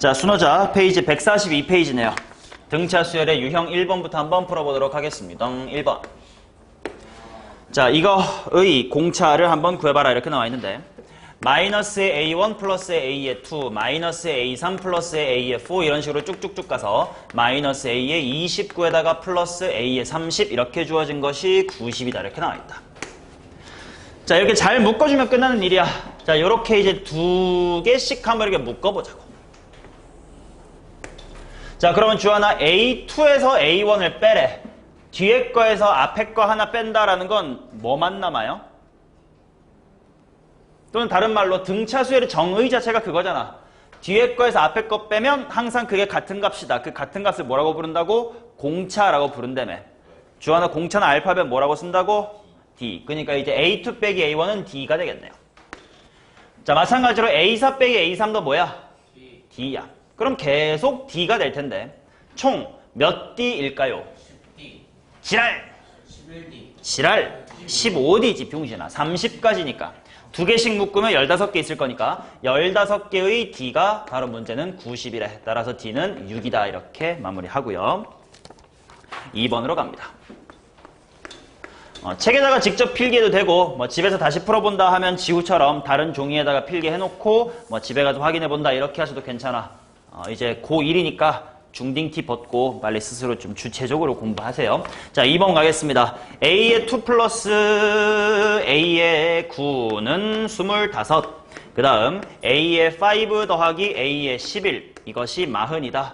자, 순호자 페이지 142페이지네요. 등차 수열의 유형 1번부터 한번 풀어보도록 하겠습니다. 1번. 자, 이거의 공차를 한번 구해봐라 이렇게 나와 있는데 마이너스의 A1 플러스의 A의 2, 마이너스의 A3 플러스의 A의 4 이런 식으로 쭉쭉쭉 가서 마이너스 A의 29에다가 플러스 A의 30 이렇게 주어진 것이 90이다 이렇게 나와 있다. 자, 이렇게 잘 묶어주면 끝나는 일이야. 자, 요렇게 이제 두 개씩 한번 이렇게 묶어보자고. 자, 그러면 주하나 A2에서 A1을 빼래. 뒤에 거에서 앞에 거 하나 뺀다라는 건 뭐만 남아요? 또는 다른 말로 등차 수열의 정의 자체가 그거잖아. 뒤에 거에서 앞에 거 빼면 항상 그게 같은 값이다. 그 같은 값을 뭐라고 부른다고? 공차라고 부른다며. 주하나 공차는 알파벳 뭐라고 쓴다고? D. 그러니까 이제 A2 빼기 A1은 D가 되겠네요. 자, 마찬가지로 A4 빼기 A3도 뭐야? D야. 그럼 계속 D가 될 텐데 총 몇 D일까요? 10D. 지랄! 11D. 지랄! 15D지 병신아. 30까지니까. 두 개씩 묶으면 15개 있을 거니까 15개의 D가 바로 문제는 90이래. 따라서 D는 6이다. 이렇게 마무리하고요. 2번으로 갑니다. 책에다가 직접 필기해도 되고 집에서 다시 풀어본다 하면 지우처럼 다른 종이에다가 필기해놓고 집에 가서 확인해본다 이렇게 하셔도 괜찮아. 이제 고1이니까 중딩티 벗고 빨리 스스로 좀 주체적으로 공부하세요. 자, 2번 가겠습니다. A의 2 플러스 A의 9는 25. 그 다음 A의 5 더하기 A의 11. 이것이 40이다.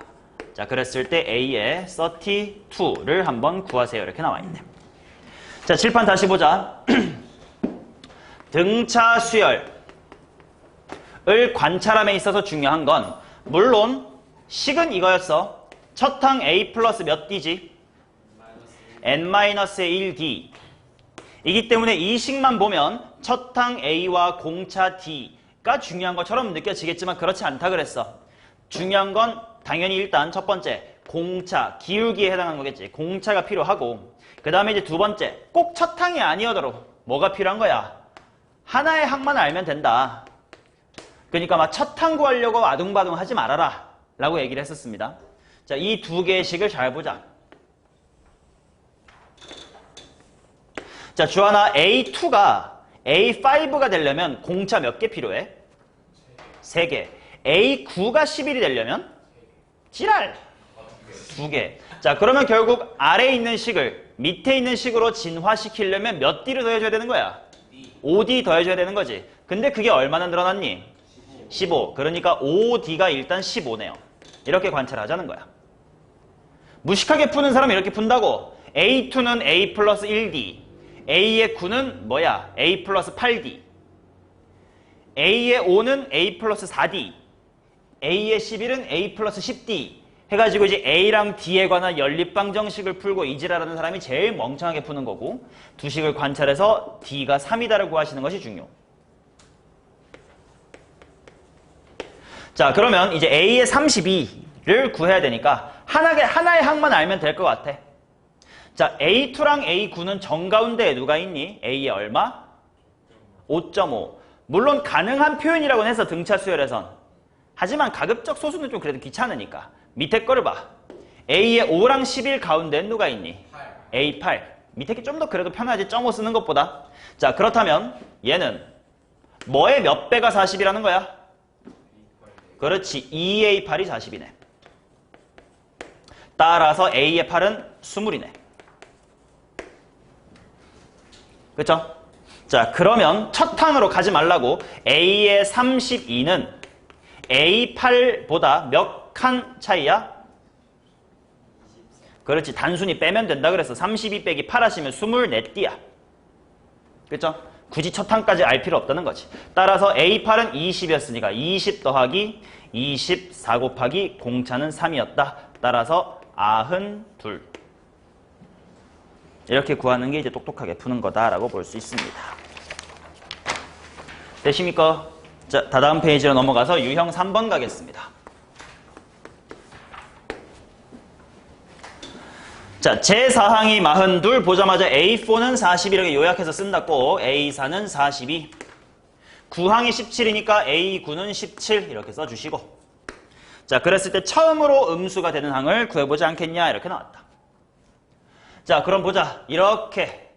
자, 그랬을 때 A의 32를 한번 구하세요. 이렇게 나와 있네. 자, 칠판 다시 보자. 등차 수열을 관찰함에 있어서 중요한 건 물론 식은 이거였어. 첫 항 A 플러스 몇 D지? N-1D 이기 때문에 이 식만 보면 첫 항 A와 공차 D가 중요한 것처럼 느껴지겠지만 그렇지 않다 그랬어. 중요한 건 당연히 일단 첫 번째 공차, 기울기에 해당하는 거겠지. 공차가 필요하고 그 다음에 이제 두 번째 꼭 첫 항이 아니어도록 뭐가 필요한 거야? 하나의 항만 알면 된다. 그러니까 막 첫 항 구하려고 아둥바둥 하지 말아라 라고 얘기를 했었습니다. 자, 이 두 개의 식을 잘 보자. 자, 주하나 A2가 A5가 되려면 공차 몇 개 필요해? 3개. A9가 11이 되려면? 지랄! 2개. 자, 그러면 결국 아래에 있는 식을 밑에 있는 식으로 진화시키려면 몇 D를 더해줘야 되는 거야? 5D 더해줘야 되는 거지. 근데 그게 얼마나 늘어났니? 15. 그러니까 5D가 일단 15네요. 이렇게 관찰하자는 거야. 무식하게 푸는 사람은 이렇게 푼다고. A2는 A 플러스 1D. A의 9는 뭐야? A 플러스 8D. A의 5는 A 플러스 4D. A의 11은 A 플러스 10D. 해가지고 이제 A랑 D에 관한 연립방정식을 풀고 이지라라는 사람이 제일 멍청하게 푸는 거고 두 식을 관찰해서 D가 3이다를 구하시는 것이 중요. 자, 그러면 이제 A의 32를 구해야 되니까 하나의 항만 알면 될 것 같아. 자, A2랑 A9는 정가운데에 누가 있니? A의 얼마? 5.5. 물론 가능한 표현이라고는 해서 등차 수열에선. 하지만 가급적 소수는 좀 그래도 귀찮으니까. 밑에 거를 봐. A의 5랑 11 가운데엔 누가 있니? 8. A8. 밑에 게 좀 더 그래도 편하지 0.5 쓰는 것보다. 자, 그렇다면 얘는 뭐의 몇 배가 40이라는 거야? 그렇지. 2A8이 40이네. 따라서 A의 8은 20이네. 그쵸? 자, 그러면 첫 항으로 가지 말라고 A의 32는 A8보다 몇 칸 차이야? 그렇지. 단순히 빼면 된다 그랬어. 32 빼기 8 하시면 24띠야. 그쵸? 굳이 첫 항까지 알 필요 없다는 거지. 따라서 A8은 20이었으니까 20 더하기 24 곱하기 공차는 3이었다. 따라서 92. 이렇게 구하는 게 이제 똑똑하게 푸는 거다라고 볼 수 있습니다. 되십니까? 자, 다다음 페이지로 넘어가서 유형 3번 가겠습니다. 자, 제4항이 42 보자마자 A4는 40 이렇게 요약해서 쓴다고 A4는 42 9항이 17이니까 A9는 17 이렇게 써주시고 자, 그랬을 때 처음으로 음수가 되는 항을 구해보지 않겠냐 이렇게 나왔다. 자, 그럼 보자. 이렇게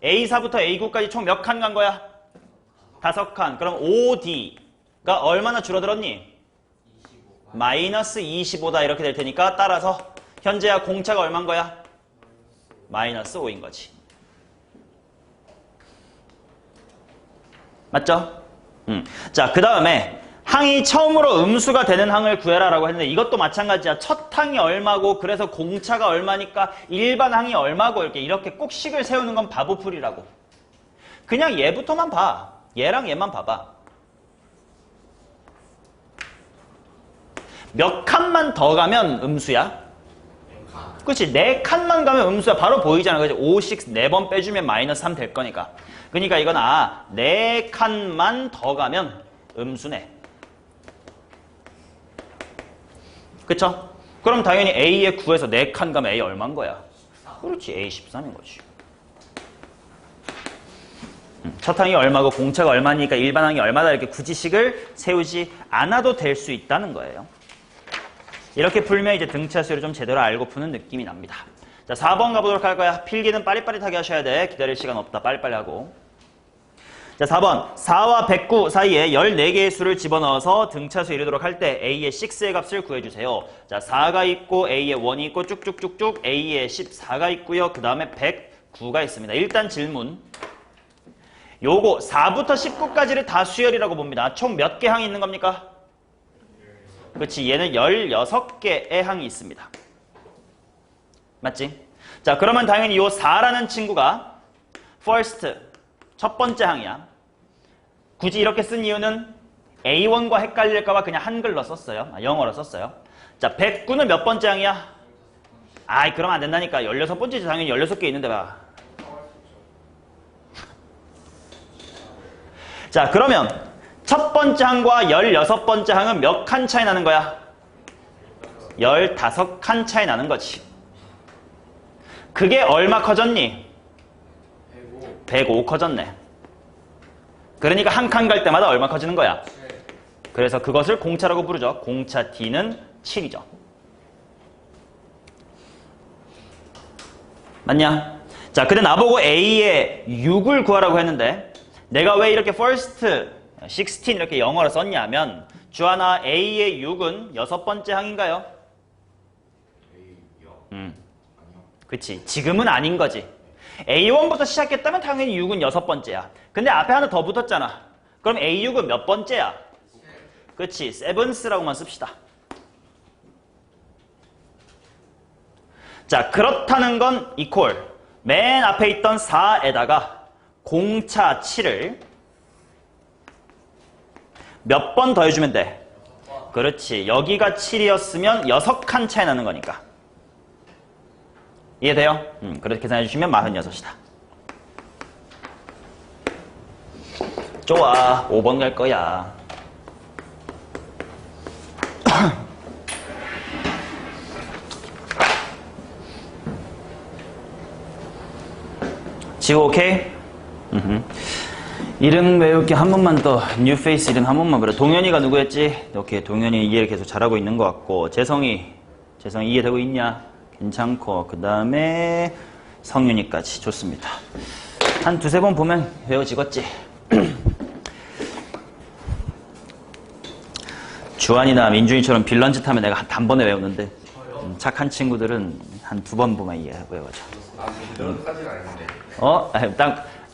A4부터 A9까지 총 몇 칸 간 거야? 5칸. 그럼 OD가 얼마나 줄어들었니? 마이너스 25다 이렇게 될 테니까 따라서 현재야 공차가 얼마인 거야? 마이너스 5인 거지. 맞죠? 자, 그 다음에 항이 처음으로 음수가 되는 항을 구해라라고 했는데 이것도 마찬가지야. 첫 항이 얼마고 그래서 공차가 얼마니까 일반 항이 얼마고 이렇게 꼭 식을 세우는 건 바보풀이라고. 그냥 얘부터만 봐. 얘랑 얘만 봐봐. 몇 칸만 더 가면 음수야? 그렇지. 4칸만 가면 음수야. 바로 보이잖아. 그치? 5, 6, 4번 빼주면 마이너스 3 될 거니까. 그러니까 이건 4칸만 더 가면 음수네. 그쵸? 그럼 당연히 A에 9에서 4칸 가면 A 얼마인 거야? 그렇지. A 13인 거지. 첫 항이 얼마고 공차가 얼마니까 일반 항이 얼마다 이렇게 굳이 식을 세우지 않아도 될 수 있다는 거예요. 이렇게 풀면 이제 등차 수를 좀 제대로 알고 푸는 느낌이 납니다. 자, 4번 가보도록 할 거야. 필기는 빠릿빠릿하게 하셔야 돼. 기다릴 시간 없다. 빨리빨리 하고. 자, 4번. 4와 109 사이에 14개의 수를 집어넣어서 등차수 이루도록 할 때 A의 6의 값을 구해주세요. 자, 4가 있고 A의 1이 있고 쭉쭉쭉쭉 A의 14가 있고요. 그 다음에 109가 있습니다. 일단 질문. 요거 4부터 19까지를 다 수열이라고 봅니다. 총 몇 개 항이 있는 겁니까? 그렇지. 얘는 16개의 항이 있습니다. 맞지? 자, 그러면 당연히 요 4라는 친구가 first, 첫 번째 항이야. 굳이 이렇게 쓴 이유는 A1과 헷갈릴까봐 그냥 한글로 썼어요. 영어로 썼어요. 자, 109는 몇 번째 항이야? 아이, 그러면 안 된다니까. 16번째지. 당연히 16개 있는데 봐. 자, 그러면 첫 번째 항과 16번째 항은 몇 칸 차이 나는 거야? 15칸 차이 나는 거지. 그게 얼마 커졌니? 105 커졌네. 그러니까 한 칸 갈 때마다 얼마 커지는 거야? 그래서 그것을 공차라고 부르죠. 공차 D는 7이죠. 맞냐? 자, 근데 나보고 A의 6을 구하라고 했는데 내가 왜 이렇게 first, 16 이렇게 영어로 썼냐면 주하나 A의 6은 6번째 항인가요? 그치. 지금은 아닌 거지. A1부터 시작했다면 당연히 6은 6번째야. 근데 앞에 하나 더 붙었잖아. 그럼 A6은 몇 번째야? 그치. sevens라고만 씁시다. 자, 그렇다는 건 equal. 맨 앞에 있던 4에다가 공차 7을 몇 번 더해주면 돼? 그렇지. 여기가 7이었으면 6칸 차이 나는 거니까. 이해돼요? 그렇게 계산해주시면 46이다. 좋아. 5번 갈 거야. 지호 오케이? 이름 외우기 한 번만 더. 뉴페이스 이름 한 번만 그래. 동현이가 누구였지? 오케이. 동현이 이해를 계속 잘하고 있는 것 같고. 재성이 이해되고 있냐? 괜찮고. 그 다음에 성윤이까지. 좋습니다. 한 두세 번 보면 외워지겠지. 주한이나 민준이처럼 빌런 짓 하면 내가 단번에 외우는데 착한 친구들은 한 두 번 보면 외워져. 여기까지는 아닌데.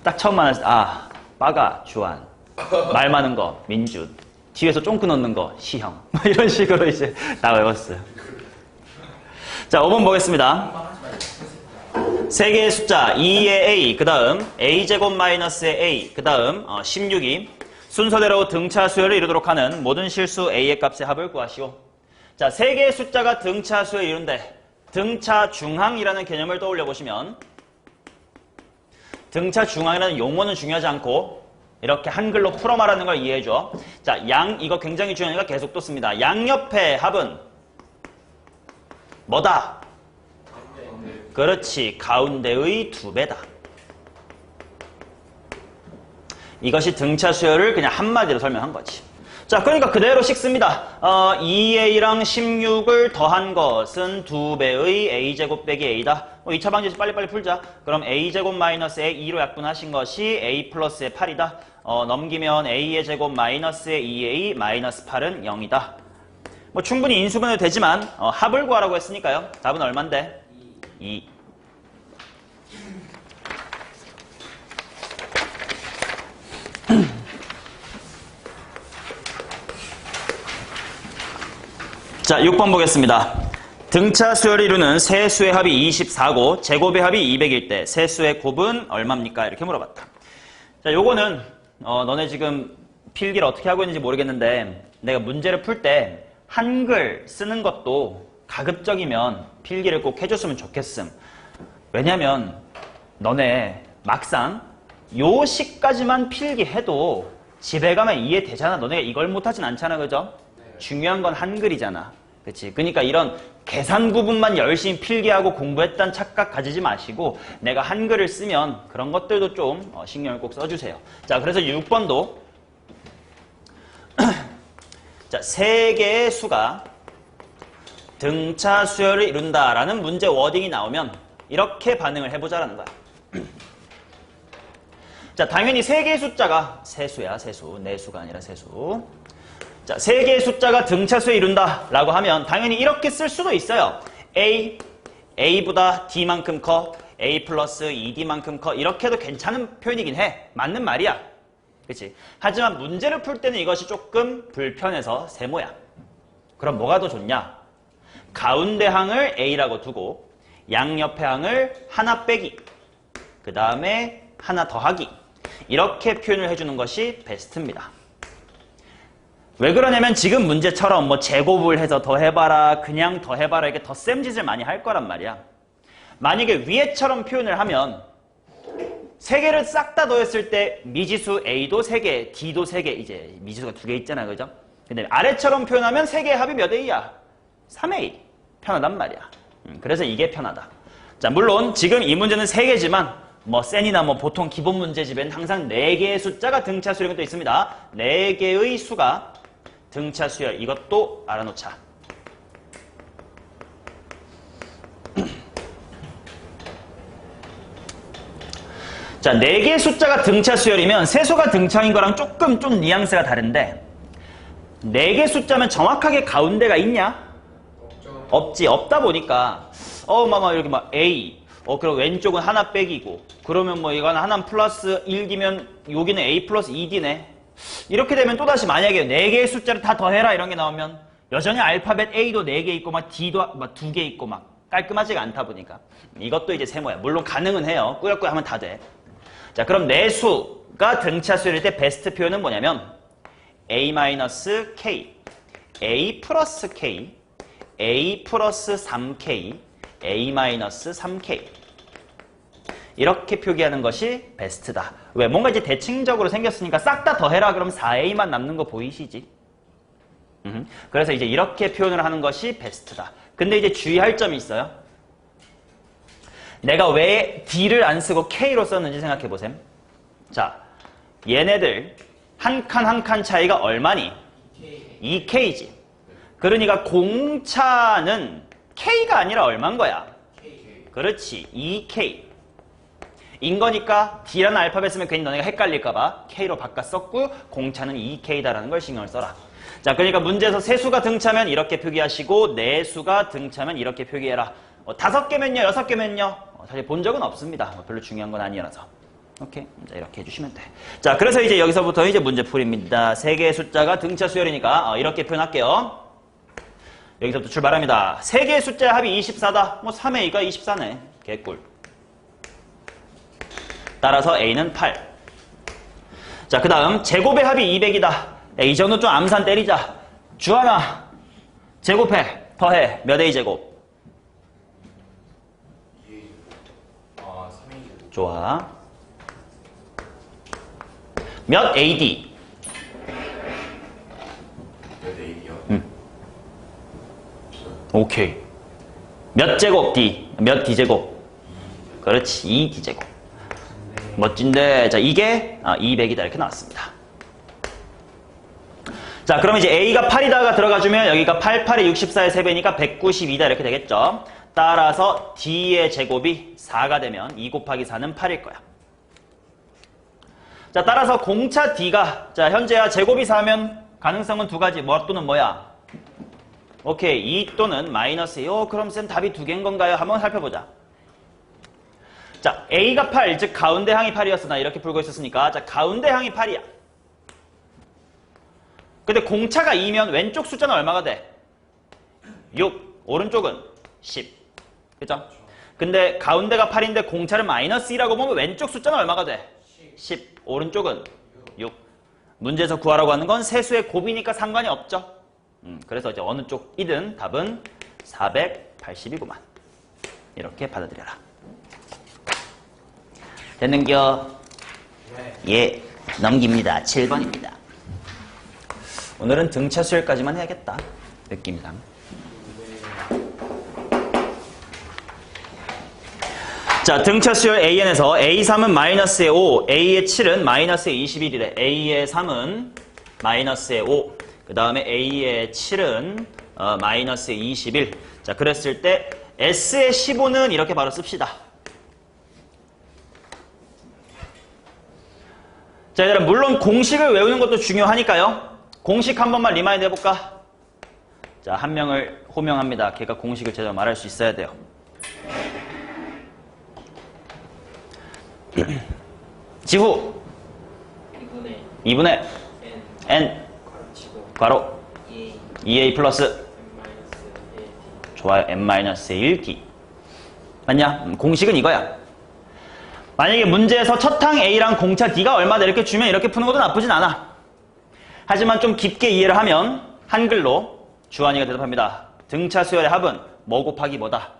딱 처음 만났을 때 빠가 주한, 말 많은 거 민준, 뒤에서 쫑긋 넣는 거 시형. 이런 식으로 이제 다 외웠어요. 자, 5번 보겠습니다. 세 개의 숫자 2의 A, 그 다음 A제곱 마이너스의 A, 그 다음 16이 순서대로 등차 수열을 이루도록 하는 모든 실수 A의 값의 합을 구하시오. 자, 세 개의 숫자가 등차 수열을 이룬데 등차 중항이라는 개념을 떠올려 보시면 등차 중항이라는 용어는 중요하지 않고 이렇게 한글로 풀어 말하는 걸 이해해줘. 자, 이거 굉장히 중요하니까 계속 또 씁니다. 양옆의 합은 뭐다? 그렇지. 가운데의 2배다. 이것이 등차 수열을 그냥 한마디로 설명한 거지. 자, 그러니까 그대로 식습니다. 2a랑 16을 더한 것은 2배의 a제곱 빼기 a다. 2차 방정식 빨리빨리 풀자. 그럼 a제곱 마이너스에 2로 약분하신 것이 a 플러스의 8이다. 넘기면 a의 제곱 마이너스의 2a 마이너스 8은 0이다. 뭐 충분히 인수분해도 되지만 합을 구하라고 했으니까요. 답은 얼만데? 2. 자, 6번 보겠습니다. 등차 수열 이루는 세 수의 합이 24고 제곱의 합이 200일 때 세 수의 곱은 얼마입니까? 이렇게 물어봤다. 자, 요거는 너네 지금 필기를 어떻게 하고 있는지 모르겠는데 내가 문제를 풀 때 한글 쓰는 것도 가급적이면 필기를 꼭 해줬으면 좋겠음. 왜냐면 너네 막상 요 시까지만 필기해도 집에 가면 이해되잖아. 너네가 이걸 못하진 않잖아. 그죠? 중요한 건 한글이잖아. 그치? 그러니까 이런 계산 구분만 열심히 필기하고 공부했다는 착각 가지지 마시고 내가 한글을 쓰면 그런 것들도 좀 신경을 꼭 써주세요. 자, 그래서 6번도 자, 세 개의 수가 등차 수열을 이룬다라는 문제 워딩이 나오면 이렇게 반응을 해보자라는 거야. 자, 당연히 세 개의 숫자가 세수야, 세수. 네 수가 아니라 세수. 자, 세 개의 숫자가 등차수에 이룬다 라고 하면 당연히 이렇게 쓸 수도 있어요. A보다 D만큼 커, A 플러스 2D만큼 커. 이렇게 해도 괜찮은 표현이긴 해. 맞는 말이야. 그치? 하지만 문제를 풀 때는 이것이 조금 불편해서 세모야. 그럼 뭐가 더 좋냐? 가운데 항을 A라고 두고 양옆의 항을 하나 빼기, 그 다음에 하나 더하기, 이렇게 표현을 해주는 것이 베스트입니다. 왜 그러냐면 지금 문제처럼 뭐 제곱을 해서 더해봐라, 그냥 더해봐라, 이게 덧셈 짓을 많이 할 거란 말이야. 만약에 위에처럼 표현을 하면 세 개를 싹 다 더했을 때 미지수 A도 3개, D도 3개, 이제 미지수가 2개 있잖아, 그죠? 근데 아래처럼 표현하면 세 개의 합이 몇 A야? 3A. 편하단 말이야. 그래서 이게 편하다. 자, 물론 지금 이 문제는 3개지만 뭐 센이나 뭐 보통 기본 문제집에는 항상 4개의 숫자가 등차 수열이 또 있습니다. 4개의 수가 등차 수열, 이것도 알아놓자. 자, 4개의 숫자가 등차 수열이면 세수가 등차인 거랑 조금 좀 뉘앙스가 다른데 4개 숫자면 정확하게 가운데가 있냐? 없지. 없다 보니까 이렇게 막 A, 그리고 왼쪽은 하나 빼기고, 그러면 뭐 이건 하나 플러스 1D면 여기는 A 플러스 2D네. 이렇게 되면 또다시 만약에 4개의 숫자를 다 더해라 이런 게 나오면 여전히 알파벳 A도 4개 있고 막 D도 막 2개 있고 막 깔끔하지가 않다 보니까 이것도 이제 세모야. 물론 가능은 해요. 꾸역꾸역 하면 다 돼. 자, 그럼 네 수가 등차 수열일 때 베스트 표현은 뭐냐면 A-K, A 플러스 K, A 플러스 3K, A-3K, 이렇게 표기하는 것이 베스트다. 왜? 뭔가 이제 대칭적으로 생겼으니까 싹 다 더해라 그러면 4A만 남는 거 보이시지? 그래서 이제 이렇게 표현을 하는 것이 베스트다. 근데 이제 주의할 점이 있어요. 내가 왜 D를 안 쓰고 K로 썼는지 생각해 보셈. 자, 얘네들 한 칸 한 칸 차이가 얼마니? 2K지. 그러니까 공차는 K가 아니라 얼마인 거야? 그렇지, 2K. 인 거니까 D라는 알파벳 쓰면 괜히 너네가 헷갈릴까봐 K로 바꿔 썼고 공차는 2K다라는 걸 신경을 써라. 자, 그러니까 문제에서 세 수가 등차면 이렇게 표기하시고 네 수가 등차면 이렇게 표기해라. 5개면요, 6개면요. 사실 본 적은 없습니다. 별로 중요한 건 아니라서. 오케이, 자, 이렇게 해주시면 돼. 자, 그래서 이제 여기서부터 이제 문제풀이입니다. 세 개의 숫자가 등차 수열이니까 이렇게 표현할게요. 여기서부터 출발합니다. 세 개의 숫자의 합이 24다. 뭐 3A가 24네. 개꿀. 따라서 A는 8. 자, 그 다음 제곱의 합이 200이다. 이 정도 좀 암산 때리자. 주하나 제곱해. 더해. 몇 A제곱? 좋아. 몇 AD? 몇 A요? 오케이. 몇 제곱 D? 몇 D제곱? 그렇지, 2D제곱. 멋진데, 자, 이게 200이다 이렇게 나왔습니다. 자, 그럼 이제 A가 8이다가 들어가주면 여기가 8, 8에 64의 3배니까 192다 이렇게 되겠죠. 따라서 D의 제곱이 4가 되면 2 곱하기 4는 8일 거야. 자, 따라서 공차 D가, 자, 현재야 제곱이 4면 가능성은 두 가지. 뭐 또는 뭐야? 오케이. 2 또는 마이너스 2. 그럼 쌤 답이 두 개인 건가요? 한번 살펴보자. 자, A가 8, 즉 가운데 항이 8이었어. 나 이렇게 풀고 있었으니까. 자, 가운데 항이 8이야. 근데 공차가 2면 왼쪽 숫자는 얼마가 돼? 6. 오른쪽은 10. 그죠? 근데 가운데가 8인데 공차를 마이너스 2라고 보면 왼쪽 숫자는 얼마가 돼? 10. 오른쪽은 6. 문제에서 구하라고 하는 건 세수의 곱이니까 상관이 없죠. 그래서 이제 어느 쪽이든 답은 480이구만. 이렇게 받아들여라. 됐는겨? 예, 넘깁니다. 7번입니다. 오늘은 등차 수열까지만 해야겠다. 느낌상. 자, 등차 수열 AN에서 A3은 마이너스의 5, A의 7은 마이너스의 21이래. A의 3은 마이너스의 5, 그 다음에 A의 7은 마이너스의 21. 자, 그랬을 때 S의 15는 이렇게 바로 씁시다. 자, 얘들아, 물론 공식을 외우는 것도 중요하니까요. 공식 한 번만 리마인드 해볼까? 자, 한 명을 호명합니다. 걔가 공식을 제대로 말할 수 있어야 돼요. 지후 2분의 n 괄호 2a 플러스 좋아요. n-1d 맞냐? 공식은 이거야. 만약에 문제에서 첫 항 A랑 공차 D가 얼마다 이렇게 주면 이렇게 푸는 것도 나쁘진 않아. 하지만 좀 깊게 이해를 하면 한글로 주한이가 대답합니다. 등차 수열의 합은 뭐 곱하기 뭐다?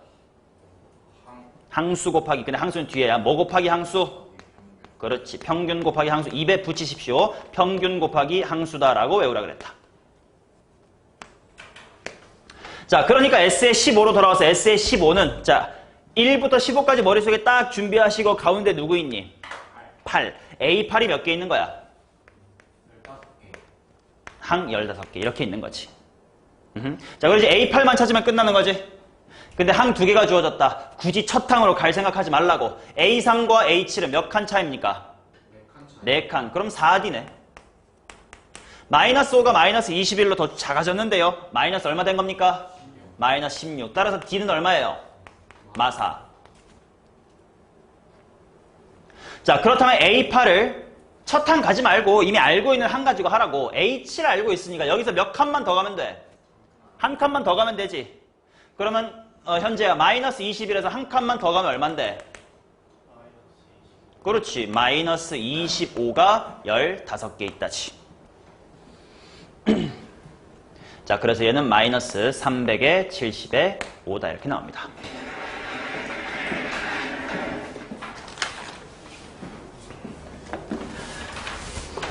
항수 곱하기, 근데 항수는 뒤에야. 뭐 곱하기 항수? 그렇지. 평균 곱하기 항수. 입에 붙이십시오. 평균 곱하기 항수다라고 외우라 그랬다. 자, 그러니까 S의 15로 돌아와서 S의 15는 자 1부터 15까지 머릿속에 딱 준비하시고 가운데 누구 있니? 8. A8이 몇 개 있는 거야? 15개. 항 15개 이렇게 있는 거지. 자, 그럼 이제 A8만 찾으면 끝나는 거지. 근데 항 2개가 주어졌다. 굳이 첫 항으로 갈 생각하지 말라고. A3과 A7은 몇 칸 차입니까? 4칸. 그럼 4D네. 마이너스 5가 마이너스 21로 더 작아졌는데요. 마이너스 얼마 된 겁니까? 16. 마이너스 16. 따라서 D는 얼마예요? 마사. 자, 그렇다면 A8을 첫 항 가지 말고 이미 알고 있는 항 가지고 하라고. A7 알고 있으니까 여기서 몇 칸만 더 가면 돼? 한 칸만 더 가면 되지. 그러면 현재야 마이너스 21에서 한 칸만 더 가면 얼만데? 그렇지. 마이너스 25가 15개 있다지. 자, 그래서 얘는 마이너스 300에 70에 5다 이렇게 나옵니다.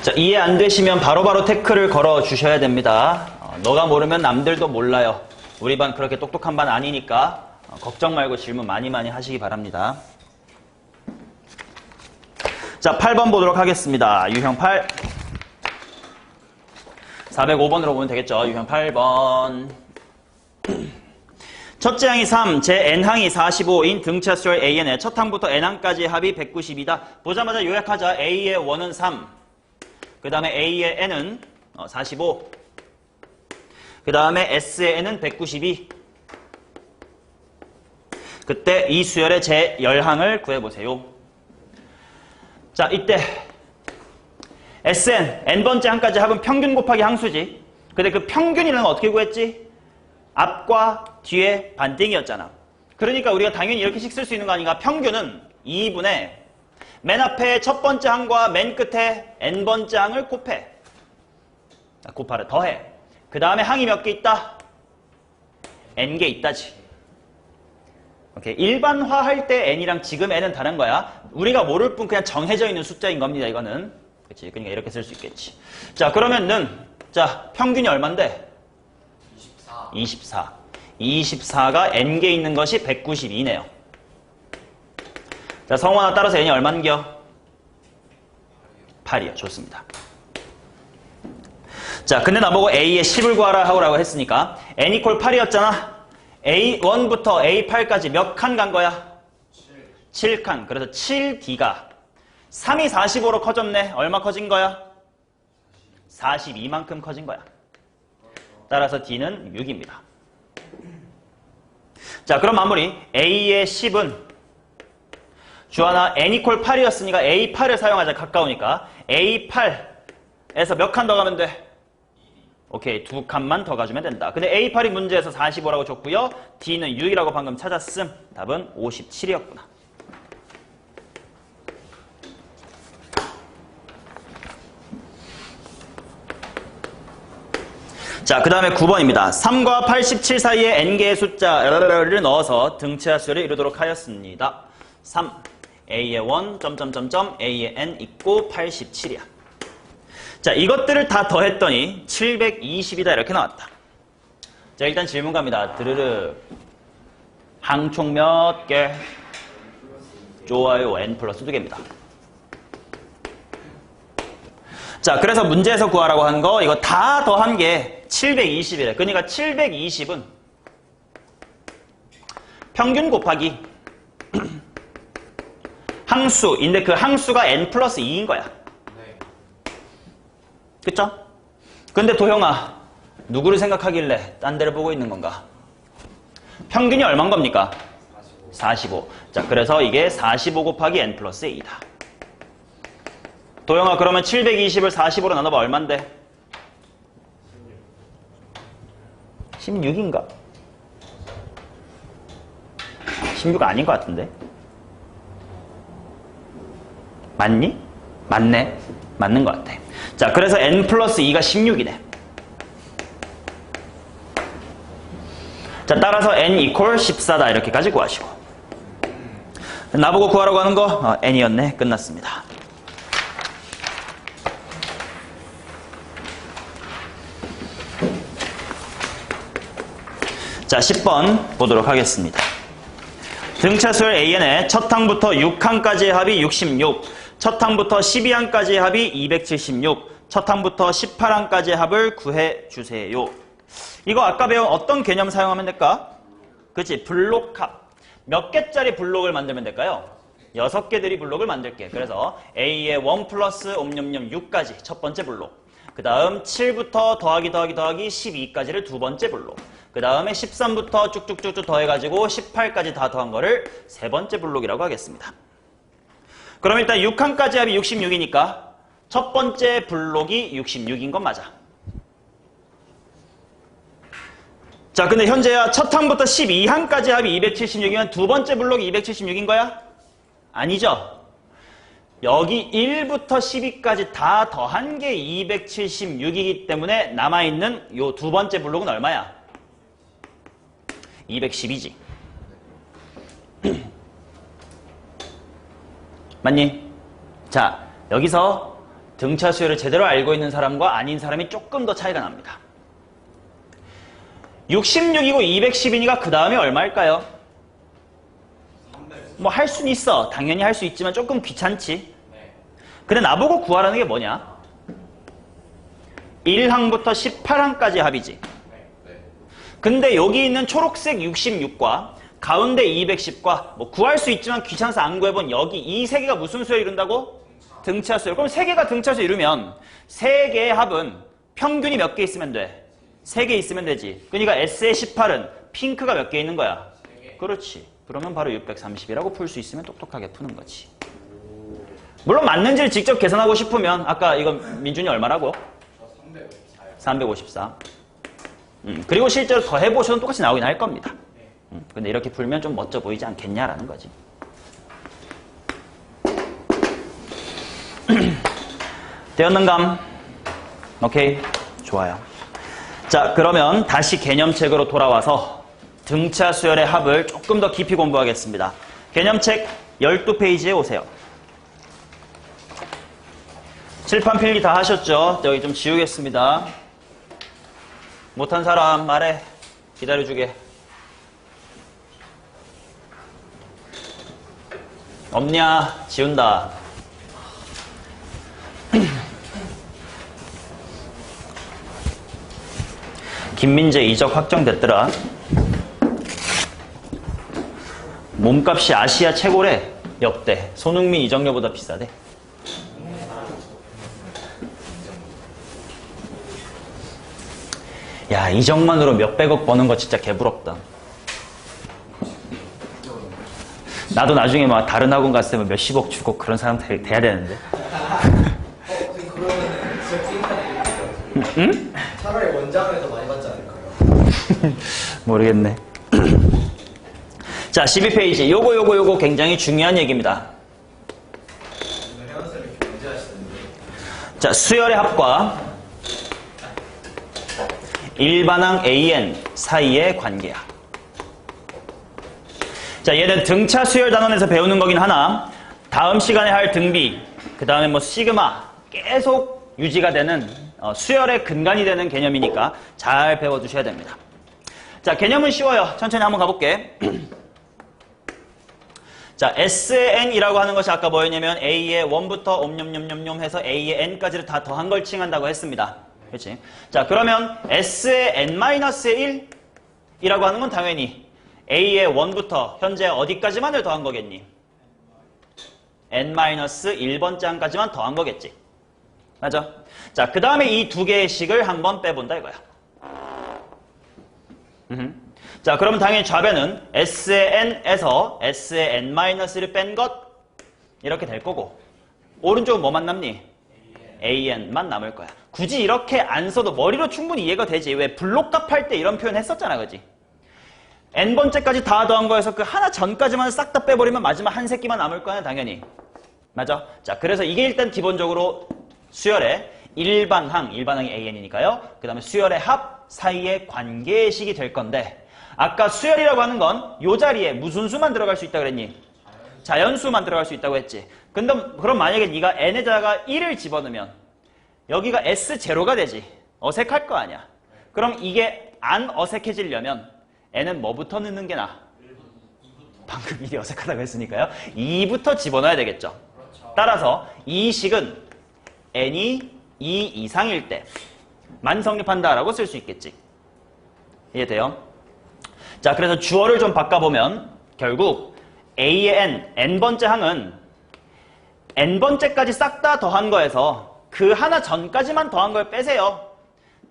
자, 이해 안 되시면 바로바로 태클을 걸어 주셔야 됩니다. 너가 모르면 남들도 몰라요. 우리 반 그렇게 똑똑한 반 아니니까 걱정 말고 질문 많이 하시기 바랍니다. 자, 8번 보도록 하겠습니다. 유형 8. 405번으로 보면 되겠죠. 유형 8번. 첫째 항이 3, 제 n항이 45인 등차 수열 AN의 첫 항부터 n항까지의 합이 192다. 보자마자 요약하자. A의 1은 3. 그 다음에 A의 n은 45. 그 다음에 S의 n은 192. 그때 이 수열의 제 열항을 구해보세요. 자, 이때 Sn, n번째 항까지 합은 평균 곱하기 항수지. 근데 그 평균이라는 건 어떻게 구했지? 앞과 뒤에 반띵이었잖아. 그러니까 우리가 당연히 이렇게씩 쓸 수 있는 거 아닌가? 평균은 2분의 맨 앞에 첫 번째 항과 맨 끝에 n번째 항을 곱해. 곱하래, 더해. 그 다음에 항이 몇 개 있다? n개 있다지. 오케이. 일반화할 때 n이랑 지금 n은 다른 거야. 우리가 모를 뿐 그냥 정해져 있는 숫자인 겁니다, 이거는. 그치. 그러니까 이렇게 쓸 수 있겠지. 자, 그러면은, 자, 평균이 얼만데? 24. 24가 n개 있는 것이 192네요. 자, 성원아 따라서 n이 얼만겨? 8이요. 좋습니다. 자, 근데 나보고 A의 10을 구하라 하라고 했으니까 n 이퀄 8이었잖아. A1부터 A8까지 몇 칸 간 거야? 7칸. 그래서 7D가 3이 45로 커졌네. 얼마 커진 거야? 42만큼 커진 거야. 따라서 D는 6입니다. 자, 그럼 마무리. A의 10은 주하나 n 이퀄 8이었으니까 A8을 사용하자. 가까우니까 A8에서 몇 칸 더 가면 돼? 오케이, 2칸만 더 가주면 된다. 근데 A8이 문제에서 45라고 줬고요. D는 6이라고 방금 찾았음. 답은 57이었구나. 자, 그 다음에 9번입니다. 3과 87 사이에 n개의 숫자를 넣어서 등차 수열을 이루도록 하였습니다. 3, a의 1, 점점점점, a의 n 있고 87이야. 자, 이것들을 다 더했더니 720이다 이렇게 나왔다. 자, 일단 질문 갑니다. 드르르. 항총 몇 개? 좋아요. n 플러스 2개입니다. 자, 그래서 문제에서 구하라고 한 거 이거 다 더한 게 720이래. 그러니까 720은 평균 곱하기 항수인데 그 항수가 n 플러스 2인 거야. 그쵸? 근데 도형아, 누구를 생각하길래 딴 데를 보고 있는 건가? 평균이 얼마인 겁니까? 45. 자, 그래서 이게 45 곱하기 n 플러스 2다. 도형아, 그러면 720을 45로 나눠봐. 얼만데? 16인가? 16 아닌 것 같은데? 맞니? 맞네. 맞는 것 같아. 자, 그래서 n 플러스 2가 16이네. 자, 따라서 n 이퀄 14다. 이렇게까지 구하시고. 나보고 구하라고 하는 거 n이었네. 끝났습니다. 자, 10번 보도록 하겠습니다. 등차수열 AN의 첫 항부터 6항까지의 합이 66, 첫 항부터 12항까지의 합이 276, 첫 항부터 18항까지의 합을 구해주세요. 이거 아까 배운 어떤 개념 사용하면 될까? 그치? 블록합. 몇 개짜리 블록을 만들면 될까요? 6개들이 블록을 만들게. 그래서 A의 1 플러스 옴뇸뇸 6까지 첫 번째 블록. 그 다음 7부터 더하기 12까지를 두 번째 블록. 그 다음에 13부터 쭉쭉쭉쭉 더해가지고 18까지 다 더한 거를 세 번째 블록이라고 하겠습니다. 그럼 일단 6항까지 합이 66이니까 첫 번째 블록이 66인 건 맞아. 자, 근데 현재야 첫 항부터 12항까지 합이 276이면 두 번째 블록이 276인 거야? 아니죠. 여기 1부터 12까지 다 더한 게 276이기 때문에 남아있는 요 두 번째 블록은 얼마야? 210이지. 맞니? 자, 여기서 등차 수열을 제대로 알고 있는 사람과 아닌 사람이 조금 더 차이가 납니다. 66이고 210이니까 그 다음에 얼마일까요? 뭐 할 수는 있어. 당연히 할 수 있지만 조금 귀찮지. 근데 나보고 구하라는 게 뭐냐? 1항부터 18항까지 합이지. 근데 여기 있는 초록색 66과 가운데 210과 뭐 구할 수 있지만 귀찮아서 안 구해본 여기 이 세 개가 무슨 수열 이룬다고? 등차 수열. 그럼 세 개가 등차 수열 이루면 세 개의 합은 평균이 몇 개 있으면 돼? 3개 있으면 되지. 그러니까 S의 18은 핑크가 몇 개 있는 거야? 3개. 그렇지. 그러면 바로 630이라고 풀 수 있으면 똑똑하게 푸는 거지. 물론 맞는지를 직접 계산하고 싶으면 아까 이거 민준이 얼마라고? 354. 그리고 실제로 더 해보셔도 똑같이 나오긴 할 겁니다. 근데 이렇게 풀면 좀 멋져 보이지 않겠냐라는 거지. 되었는감? 오케이. 좋아요. 자, 그러면 다시 개념책으로 돌아와서 등차 수열의 합을 조금 더 깊이 공부하겠습니다. 개념책 12페이지에 오세요. 칠판 필기 다 하셨죠? 여기 좀 지우겠습니다. 못한 사람 말해. 기다려주게. 없냐? 지운다. 김민재 이적 확정됐더라. 몸값이 아시아 최고래. 역대. 손흥민 이적료보다 비싸대. 야, 이적만으로 몇백억 버는 거 진짜 개부럽다. 나도 나중에 막 다른 학원 갔을 때 몇십억 주고 그런 사람 돼야 되는데. 그러면 진짜 응? 차라리 원장을 더 많이 받지 않을까요? 모르겠네. 자, 12페이지. 요거 굉장히 중요한 얘기입니다. 오늘 혜원쌤이 견제하시는데 자, 수열의 합과 일반항 AN 사이의 관계야. 자, 얘는 등차 수열 단원에서 배우는 거긴 하나, 다음 시간에 할 등비, 그 다음에 뭐 시그마, 계속 유지가 되는 수열의 근간이 되는 개념이니까 잘 배워주셔야 됩니다. 자, 개념은 쉬워요. 천천히 한번 가볼게. 자, SN이라고 하는 것이 아까 뭐였냐면 A의 1부터 옴뇸뇸뇸뇸 해서 A의 N까지를 다 더한 걸 칭한다고 했습니다. 그렇지? 자, 그러면 S의 N-1이라고 하는 건 당연히 A의 1부터 현재 어디까지만을 더한 거겠니? N-1번째 항까지만 더한 거겠지. 맞아? 자, 그 다음에 이 두 개의 식을 한번 빼본다 이거야. 자, 그러면 당연히 좌변은 S의 N에서 S의 N-를 뺀 것 이렇게 될 거고, 오른쪽은 뭐만 남니? AN만 남을 거야. 굳이 이렇게 안 써도 머리로 충분히 이해가 되지. 왜 블록값 할 때 이런 표현 했었잖아, 그지? N번째까지 다 더한 거에서 그 하나 전까지만 싹 다 빼버리면 마지막 한 새끼만 남을 거야, 당연히. 맞아? 자, 그래서 이게 일단 기본적으로 수열의 일반항이 AN이니까요. 그 다음에 수열의 합 사이의 관계식이 될 건데, 아까 수열이라고 하는 건 요 자리에 무슨 수만 들어갈 수 있다고 그랬니? 자연수만 들어갈 수 있다고 했지. 근데 그럼 만약에 네가 n에다가 1을 집어넣으면 여기가 S0가 되지. 어색할 거 아니야. 그럼 이게 안 어색해지려면 n은 뭐부터 넣는 게 나아? 방금 1이 어색하다고 했으니까요. 2부터 집어넣어야 되겠죠. 따라서 이 식은 n이 2 이상일 때만 성립한다라고 쓸 수 있겠지. 이해돼요? 자, 그래서 주어를 좀 바꿔보면 결국 A의 n번째 항은 n번째까지 싹 다 더한 거에서 그 하나 전까지만 더한 걸 빼세요.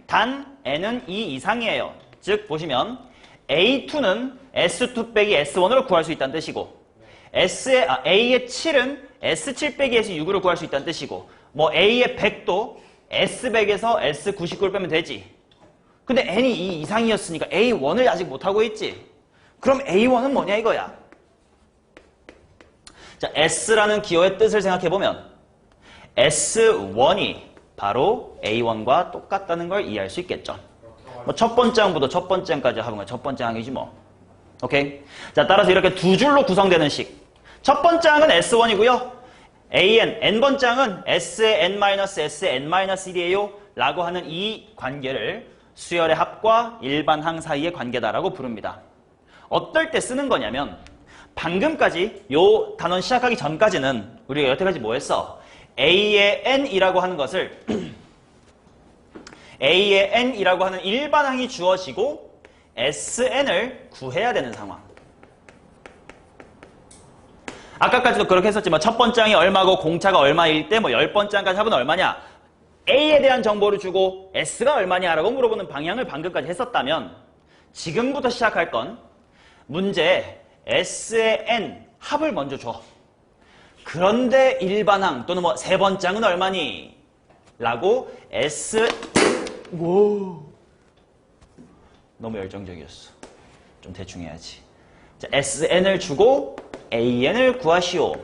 단 n은 2 이상이에요. 즉 보시면 A2는 S2 빼기 S1으로 구할 수 있다는 뜻이고, A의 7은 S7 빼기 S6으로 구할 수 있다는 뜻이고, 뭐 A의 100도 S100에서 S99를 빼면 되지. 근데 n이 2 이상이었으니까 A1을 아직 못하고 있지. 그럼 A1은 뭐냐 이거야. 자, S라는 기호의 뜻을 생각해보면 S1이 바로 A1과 똑같다는 걸 이해할 수 있겠죠. 뭐 첫 번째 항부터 첫 번째 항까지 하면 첫 번째 항이지 뭐. 오케이? 자, 따라서 이렇게 두 줄로 구성되는 식. 첫 번째 항은 S1이고요. n번째 항은 S의 N-S의 N-1이에요 라고 하는 이 관계를 수열의 합과 일반항 사이의 관계다라고 부릅니다. 어떨 때 쓰는 거냐면 방금까지 요 단원 시작하기 전까지는 우리가 여태까지 뭐 했어? A의 N이라고 하는 것을 A의 N이라고 하는 일반항이 주어지고 SN을 구해야 되는 상황. 아까까지도 그렇게 했었지만 첫 번째 항이 얼마고 공차가 얼마일 때 뭐 10번째 항까지 합은 얼마냐? A에 대한 정보를 주고 S가 얼마냐라고 물어보는 방향을 방금까지 했었다면 지금부터 시작할 건 문제에 S의 N 합을 먼저 줘. 그런데 일반항 또는 뭐 세 번째 항은 얼마니? 라고 너무 열정적이었어. 좀 대충 해야지. 자, SN을 주고 AN을 구하시오.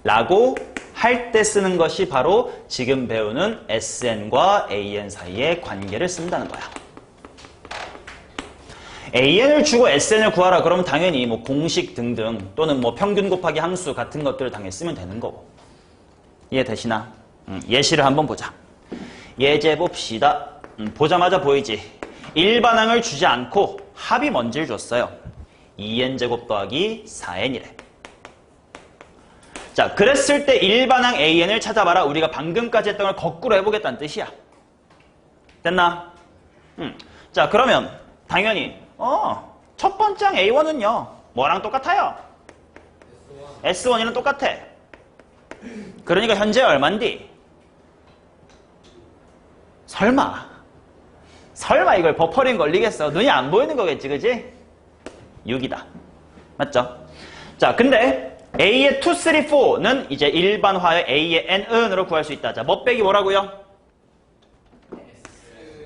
라고 할 때 쓰는 것이 바로 지금 배우는 SN과 AN 사이의 관계를 쓴다는 거야. AN을 주고 SN을 구하라 그러면 당연히 뭐 공식 등등 또는 뭐 평균 곱하기 함수 같은 것들을 당연히 쓰면 되는 거고. 이해되시나? 예시를 한번 보자. 예제 봅시다. 보자마자 보이지? 일반항을 주지 않고 합이 뭔지를 줬어요. 2n제곱 더하기 4n이래. 자, 그랬을 때 일반항 AN을 찾아봐라. 우리가 방금까지 했던 걸 거꾸로 해보겠다는 뜻이야. 됐나? 자, 그러면 당연히 첫 번째 항 A1은요. 뭐랑 똑같아요? S1이랑 똑같아. 그러니까 현재 얼만디? 설마 이걸 버퍼링 걸리겠어? 눈이 안 보이는 거겠지, 그지? 6이다. 맞죠? 자, 근데 A의 2, 3, 4는 이제 일반화의 A의 N은으로 구할 수 있다. 자, 뭐 빼기 뭐라고요?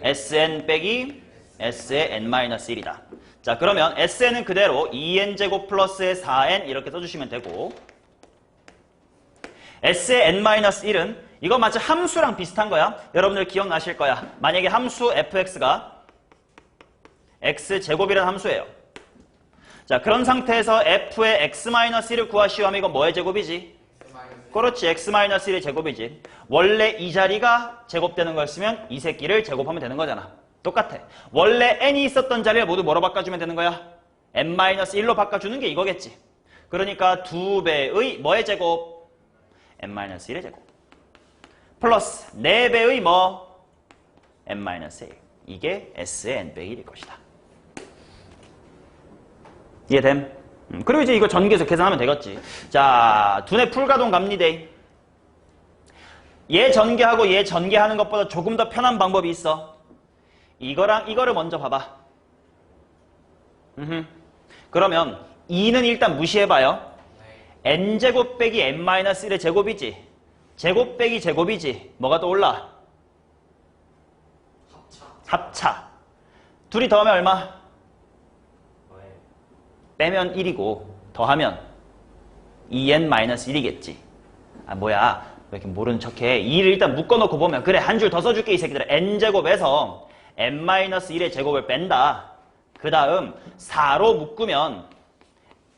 Sn 빼기 S의 N-1이다. 자, 그러면 Sn은 그대로 2n제곱 플러스의 4n 이렇게 써주시면 되고, S의 N-1은 이거 마치 함수랑 비슷한 거야. 여러분들 기억나실 거야. 만약에 함수 fx가 x제곱이라는 함수예요. 자, 그런 상태에서 f의 x-1을 구하시오 하면 이건 뭐의 제곱이지? 그렇지, x-1의 제곱이지. 원래 이 자리가 제곱되는 거였으면 이 새끼를 제곱하면 되는 거잖아. 똑같아. 원래 n이 있었던 자리를 모두 뭐로 바꿔주면 되는 거야? n-1로 바꿔주는 게 이거겠지. 그러니까 2배의 뭐의 제곱? n-1의 제곱. 플러스 4배의 뭐? n-1. 이게 s의 n-1일 것이다. 이해됨? 그리고 이제 이거 전개해서 계산하면 되겠지. 자, 두뇌 풀가동 갑니다. 얘 전개하고 얘 전개하는 것보다 조금 더 편한 방법이 있어. 이거랑 이거를 먼저 봐봐. 그러면 2는 일단 무시해봐요. n제곱 빼기 n-1의 제곱이지. 제곱 빼기 제곱이지. 뭐가 떠올라? 합차. 둘이 더하면 얼마? 빼면 1이고 더하면 2n-1이겠지. 아, 뭐야. 왜 이렇게 모르는 척해. 2를 일단 묶어놓고 보면 그래, 한 줄 더 써줄게 이 새끼들아. n제곱에서 n-1의 제곱을 뺀다. 그 다음 4로 묶으면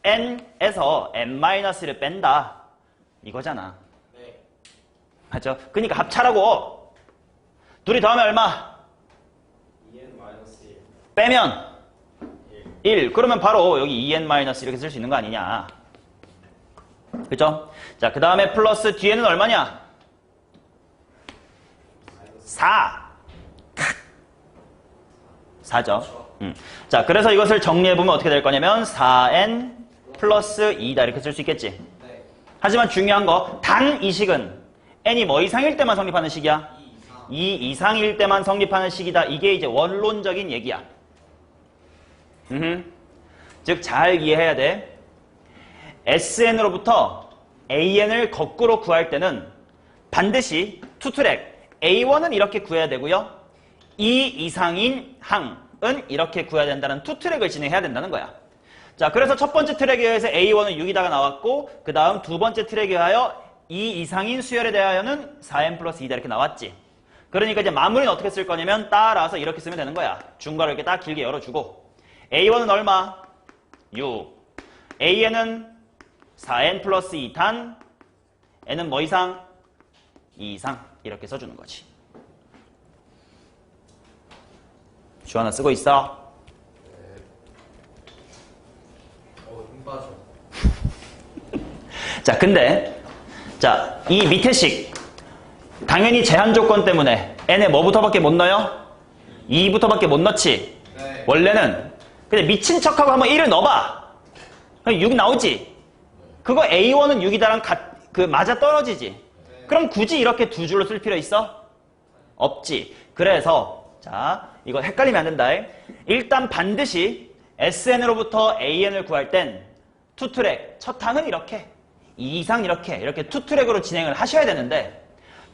n에서 n-를 뺀다. 이거잖아. 네. 맞죠? 그러니까 합차라고. 둘이 더하면 얼마? 2n-1 빼면 1. 그러면 바로 여기 2n- 이렇게 쓸 수 있는 거 아니냐. 그죠? 자, 그 다음에 플러스 뒤에는 얼마냐? 4. 4죠. 자, 그래서 이것을 정리해보면 어떻게 될 거냐면 4n 플러스 2다 이렇게 쓸 수 있겠지. 네. 하지만 중요한 거, 단 이 식은 n이 뭐 이상일 때만 성립하는 식이야? 2 이상. 2 이상일 때만 성립하는 식이다. 이게 이제 원론적인 얘기야. 즉, 잘 이해해야 돼. SN으로부터 AN을 거꾸로 구할 때는 반드시 투트랙 A1은 이렇게 구해야 되고요. 2 이상인 항은 이렇게 구해야 된다는 투트랙을 진행해야 된다는 거야. 자, 그래서 첫 번째 트랙에 의해서 A1은 6이다가 나왔고, 그 다음 두 번째 트랙에 의하여 2 이상인 수열에 대하여는 4n 플러스 2다 이렇게 나왔지. 그러니까 이제 마무리는 어떻게 쓸 거냐면 따라서 이렇게 쓰면 되는 거야. 중괄호 이렇게 딱 길게 열어주고, A1은 얼마? 6. AN은 4n 플러스 2탄, n은 뭐 이상? 2 이상. 이렇게 써주는 거지. 주하나 쓰고 있어? 힘 빠져. 자, 근데 자, 이 밑에 식 당연히 제한 조건 때문에 n에 뭐부터밖에 못 넣어요? 2부터밖에 못 넣지. 네. 원래는. 근데 미친 척하고 한번 1을 넣어봐. 그럼 6 나오지. 그거 A1은 6이다랑 맞아 떨어지지. 그럼 굳이 이렇게 두 줄로 쓸 필요 있어? 없지. 그래서 자, 이거 헷갈리면 안 된다. 일단 반드시 SN으로부터 AN을 구할 땐 투트랙 첫 항은 이렇게 2 이상 이렇게 투트랙으로 진행을 하셔야 되는데,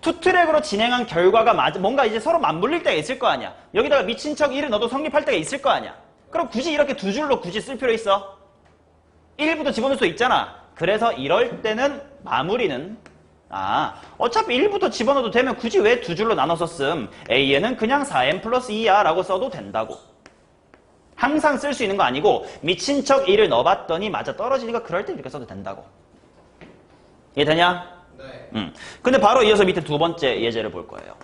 투트랙으로 진행한 결과가 뭔가 이제 서로 맞물릴 때가 있을 거 아니야. 여기다가 미친 척 1을 넣어도 성립할 때가 있을 거 아니야. 그럼 굳이 이렇게 두 줄로 굳이 쓸 필요 있어? 1부터 집어넣을 수 있잖아. 그래서 이럴 때는 마무리는 어차피 1부터 집어넣어도 되면 굳이 왜 두 줄로 나눠서 씀? A에는 그냥 4n 플러스 2야 라고 써도 된다고. 항상 쓸 수 있는 거 아니고 미친 척 1을 넣어봤더니 맞아 떨어지니까 그럴 때 이렇게 써도 된다고. 이해되냐? 네. 근데 바로 이어서 밑에 두 번째 예제를 볼 거예요.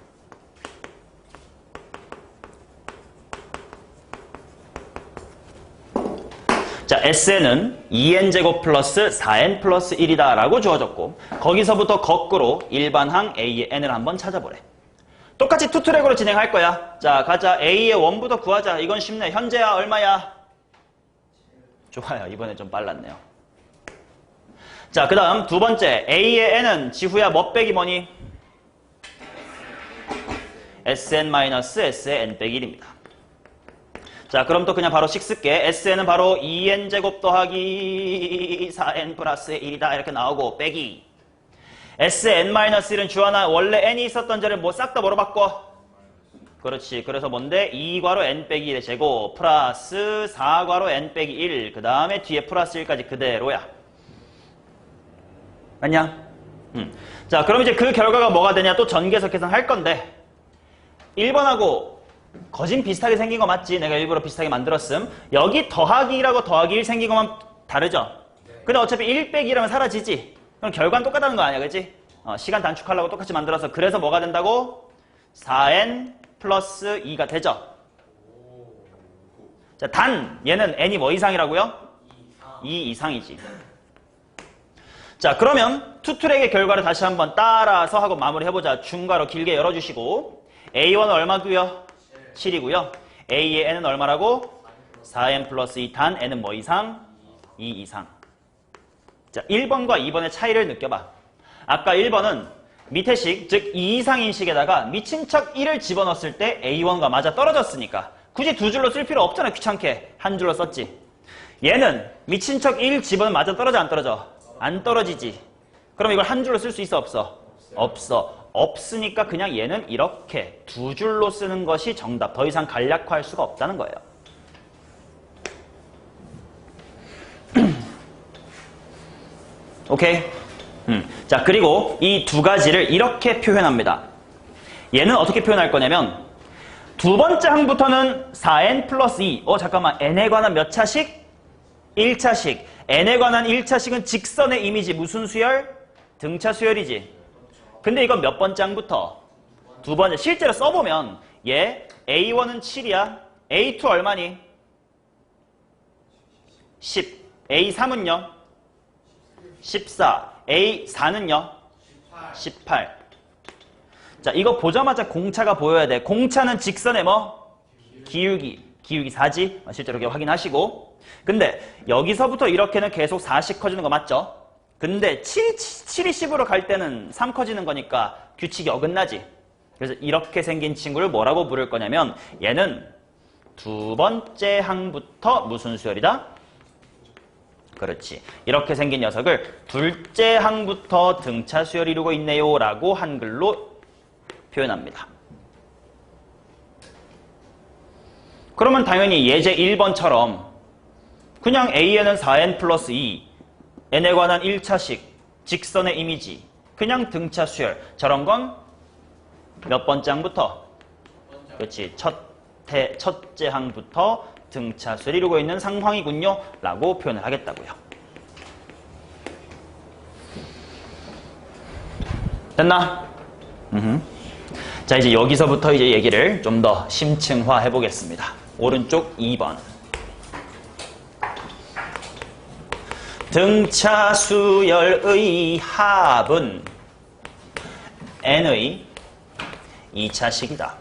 자, SN은 2n제곱 플러스 4n 플러스 1이다 라고 주어졌고, 거기서부터 거꾸로 일반항 A의 n을 한번 찾아보래. 똑같이 투트랙으로 진행할 거야. 자, 가자. A의 원부터 구하자. 이건 쉽네. 현재야 얼마야? 좋아요. 이번에 좀 빨랐네요. 자, 그 다음 두 번째. A의 n은 지후야 뭐 빼기 뭐니? Sn-S의 n 빼기 1입니다. 자, 그럼 또 그냥 바로 식 쓸게. Sn은 바로 2n제곱 더하기 4n 플러스 1이다. 이렇게 나오고 빼기. Sn-1은 주하나 원래 n이 있었던 자를 뭐 싹 다 뭐로 바꿔? 그렇지. 그래서 뭔데? 2괄호 n 빼기 1의 제곱 플러스 4괄호 n 빼기 1. 그 다음에 뒤에 플러스 1까지 그대로야. 맞냐? 자, 그럼 이제 그 결과가 뭐가 되냐? 또 전개해서 계산할 건데 1번하고 거진 비슷하게 생긴 거 맞지? 내가 일부러 비슷하게 만들었음. 여기 더하기라고 더하기 1 생긴 것만 다르죠? 근데 어차피 1 빼기 1하면 사라지지? 그럼 결과는 똑같다는 거 아니야, 그치? 시간 단축하려고 똑같이 만들어서 그래서 뭐가 된다고? 4n 플러스 2가 되죠? 자, 단 얘는 n이 뭐 이상이라고요? 2 이상이지. 자, 그러면 투트랙의 결과를 다시 한번 따라서 하고 마무리해보자. 중괄호 길게 열어주시고 A1은 얼마고요? 7이고요. A의 n은 얼마라고? 4n 플러스 2 단 n은 뭐 이상? 2 이상. 자, 1번과 2번의 차이를 느껴봐. 아까 1번은 밑에 식, 즉 2 이상인 식에다가 미친 척 1을 집어넣었을 때 A1과 맞아 떨어졌으니까 굳이 두 줄로 쓸 필요 없잖아. 귀찮게 한 줄로 썼지. 얘는 미친 척 1 집어넣으면 맞아 떨어져 안 떨어져? 안 떨어지지. 그럼 이걸 한 줄로 쓸 수 있어 없어? 없어. 없으니까 그냥 얘는 이렇게 두 줄로 쓰는 것이 정답. 더 이상 간략화할 수가 없다는 거예요. 오케이? 자, 그리고 이 두 가지를 이렇게 표현합니다. 얘는 어떻게 표현할 거냐면 두 번째 항부터는 4n 플러스 2. 잠깐만. n에 관한 몇 차식? 1차식. n에 관한 1차식은 직선의 이미지. 무슨 수열? 등차 수열이지. 근데 이건 몇 번째 항부터? 두 번째. 실제로 써보면 얘 A1은 7이야. A2 얼마니? 10. A3은요? 14. A4는요? 18. 자, 이거 보자마자 공차가 보여야 돼. 공차는 직선의 뭐? 기울기. 기울기 4지? 실제로 이렇게 확인하시고. 근데 여기서부터 이렇게는 계속 4씩 커지는 거 맞죠? 근데 7이 10으로 갈 때는 3 커지는 거니까 규칙이 어긋나지. 그래서 이렇게 생긴 친구를 뭐라고 부를 거냐면 얘는 두 번째 항부터 무슨 수열이다? 그렇지. 이렇게 생긴 녀석을 둘째 항부터 등차 수열을 이루고 있네요 라고 한글로 표현합니다. 그러면 당연히 예제 1번처럼 그냥 A에는 4n 플러스 2 n에 관한 1차식, 직선의 이미지, 그냥 등차 수열. 저런 건 몇 번째 항부터? 그렇지. 첫째 항부터 등차 수열을 이루고 있는 상황이군요. 라고 표현을 하겠다고요. 됐나? 자, 이제 여기서부터 이제 얘기를 좀 더 심층화 해보겠습니다. 오른쪽 2번. 등차 수열의 합은 n의 2차식이다.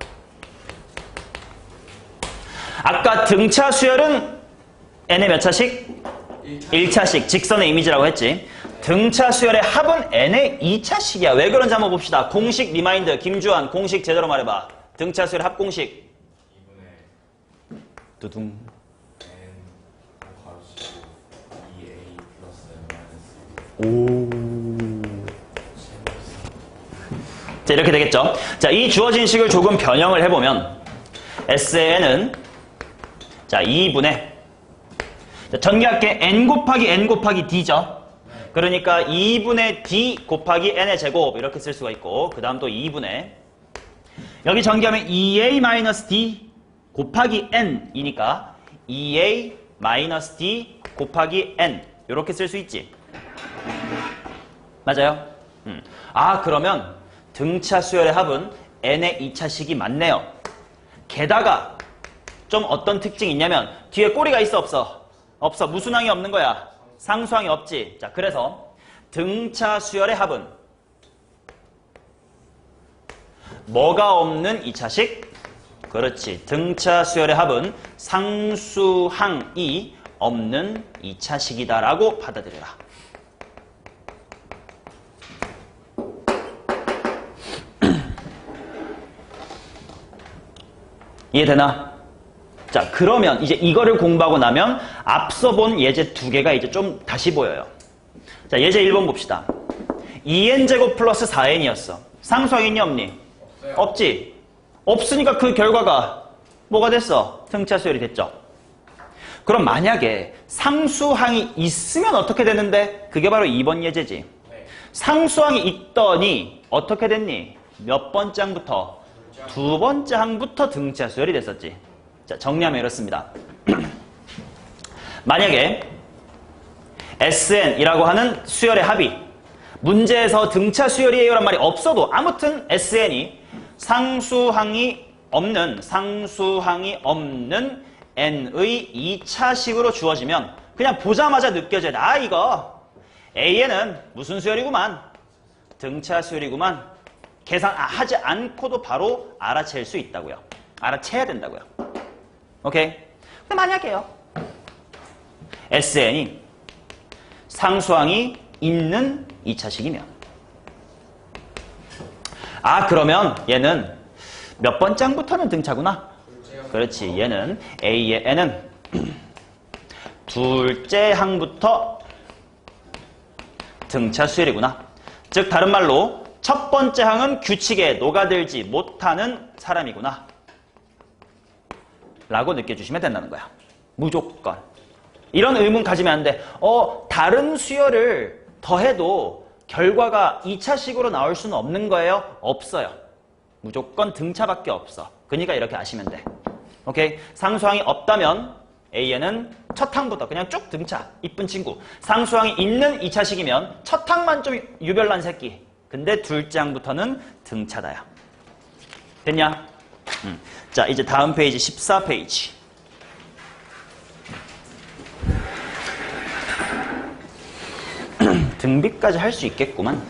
아까 등차 수열은 n의 몇 차식? 1차식. 직선의 이미지라고 했지. 등차 수열의 합은 n의 2차식이야. 왜 그런지 한번 봅시다. 공식 리마인드. 김주환 공식 제대로 말해봐. 등차 수열의 합 공식. 2분의 두둥. n 괄호 2a 플러스 n 마이너스 오. 자, 이렇게 되겠죠. 자, 이 주어진 식을 조금 변형을 해보면 SN은 자 2분의 전개할게 n 곱하기 d죠. 그러니까 2분의 d 곱하기 n의 제곱 이렇게 쓸 수가 있고 그 다음 또 2분의 여기 전개하면 2a-d 곱하기 n이니까 2a-d 곱하기 n 이렇게 쓸 수 있지. 맞아요? 아, 그러면 등차 수열의 합은 n의 2차식이 맞네요. 게다가 좀 어떤 특징이 있냐면 뒤에 꼬리가 있어 없어? 없어. 무슨 항이 없는 거야? 상수항이 없지. 자, 그래서 등차 수열의 합은 뭐가 없는 2차식? 그렇지. 등차 수열의 합은 상수항이 없는 2차식이다라고 받아들여라. 이해되나? 자, 그러면 이제 이거를 공부하고 나면 앞서 본 예제 두 개가 이제 좀 다시 보여요. 자, 예제 1번 봅시다. 2n제곱 플러스 4n이었어. 상수항이 있니 없니? 없어요. 없지? 없으니까 그 결과가 뭐가 됐어? 등차 수열이 됐죠. 그럼 만약에 상수항이 있으면 어떻게 되는데? 그게 바로 2번 예제지. 네. 상수항이 있더니 어떻게 됐니? 몇 번째 항부터? 두 번째 항부터 등차 수열이 됐었지. 자, 정리하면 이렇습니다. 만약에 SN이라고 하는 수열의 합이 문제에서 등차 수열이에요란 말이 없어도 아무튼 SN이 상수항이 없는 n의 2차식으로 주어지면 그냥 보자마자 느껴져야 돼. 아, 이거 AN은 무슨 수열이구만. 등차 수열이구만. 계산하지 않고도 바로 알아챌 수 있다고요. 알아채야 된다고요. 오케이? 근데 만약에요. SN이 상수항이 있는 2차식이면 아, 그러면 얘는 몇 번째 항부터는 등차구나. 그렇지. 얘는 A의 N은 둘째 항부터 등차 수열이구나. 즉 다른 말로 첫 번째 항은 규칙에 녹아들지 못하는 사람이구나 라고 느껴주시면 된다는 거야. 무조건. 이런 의문 가지면 안 돼. 다른 수열을 더해도 결과가 2차식으로 나올 수는 없는 거예요? 없어요. 무조건 등차밖에 없어. 그러니까 이렇게 아시면 돼. 오케이? 상수항이 없다면 A에는 첫 항부터 그냥 쭉 등차. 이쁜 친구. 상수항이 있는 2차식이면 첫 항만 좀 유별난 새끼. 근데 둘째 항부터는 등차다야. 됐냐? 자, 이제 다음 페이지 14페이지. 등비까지 할 수 있겠구만.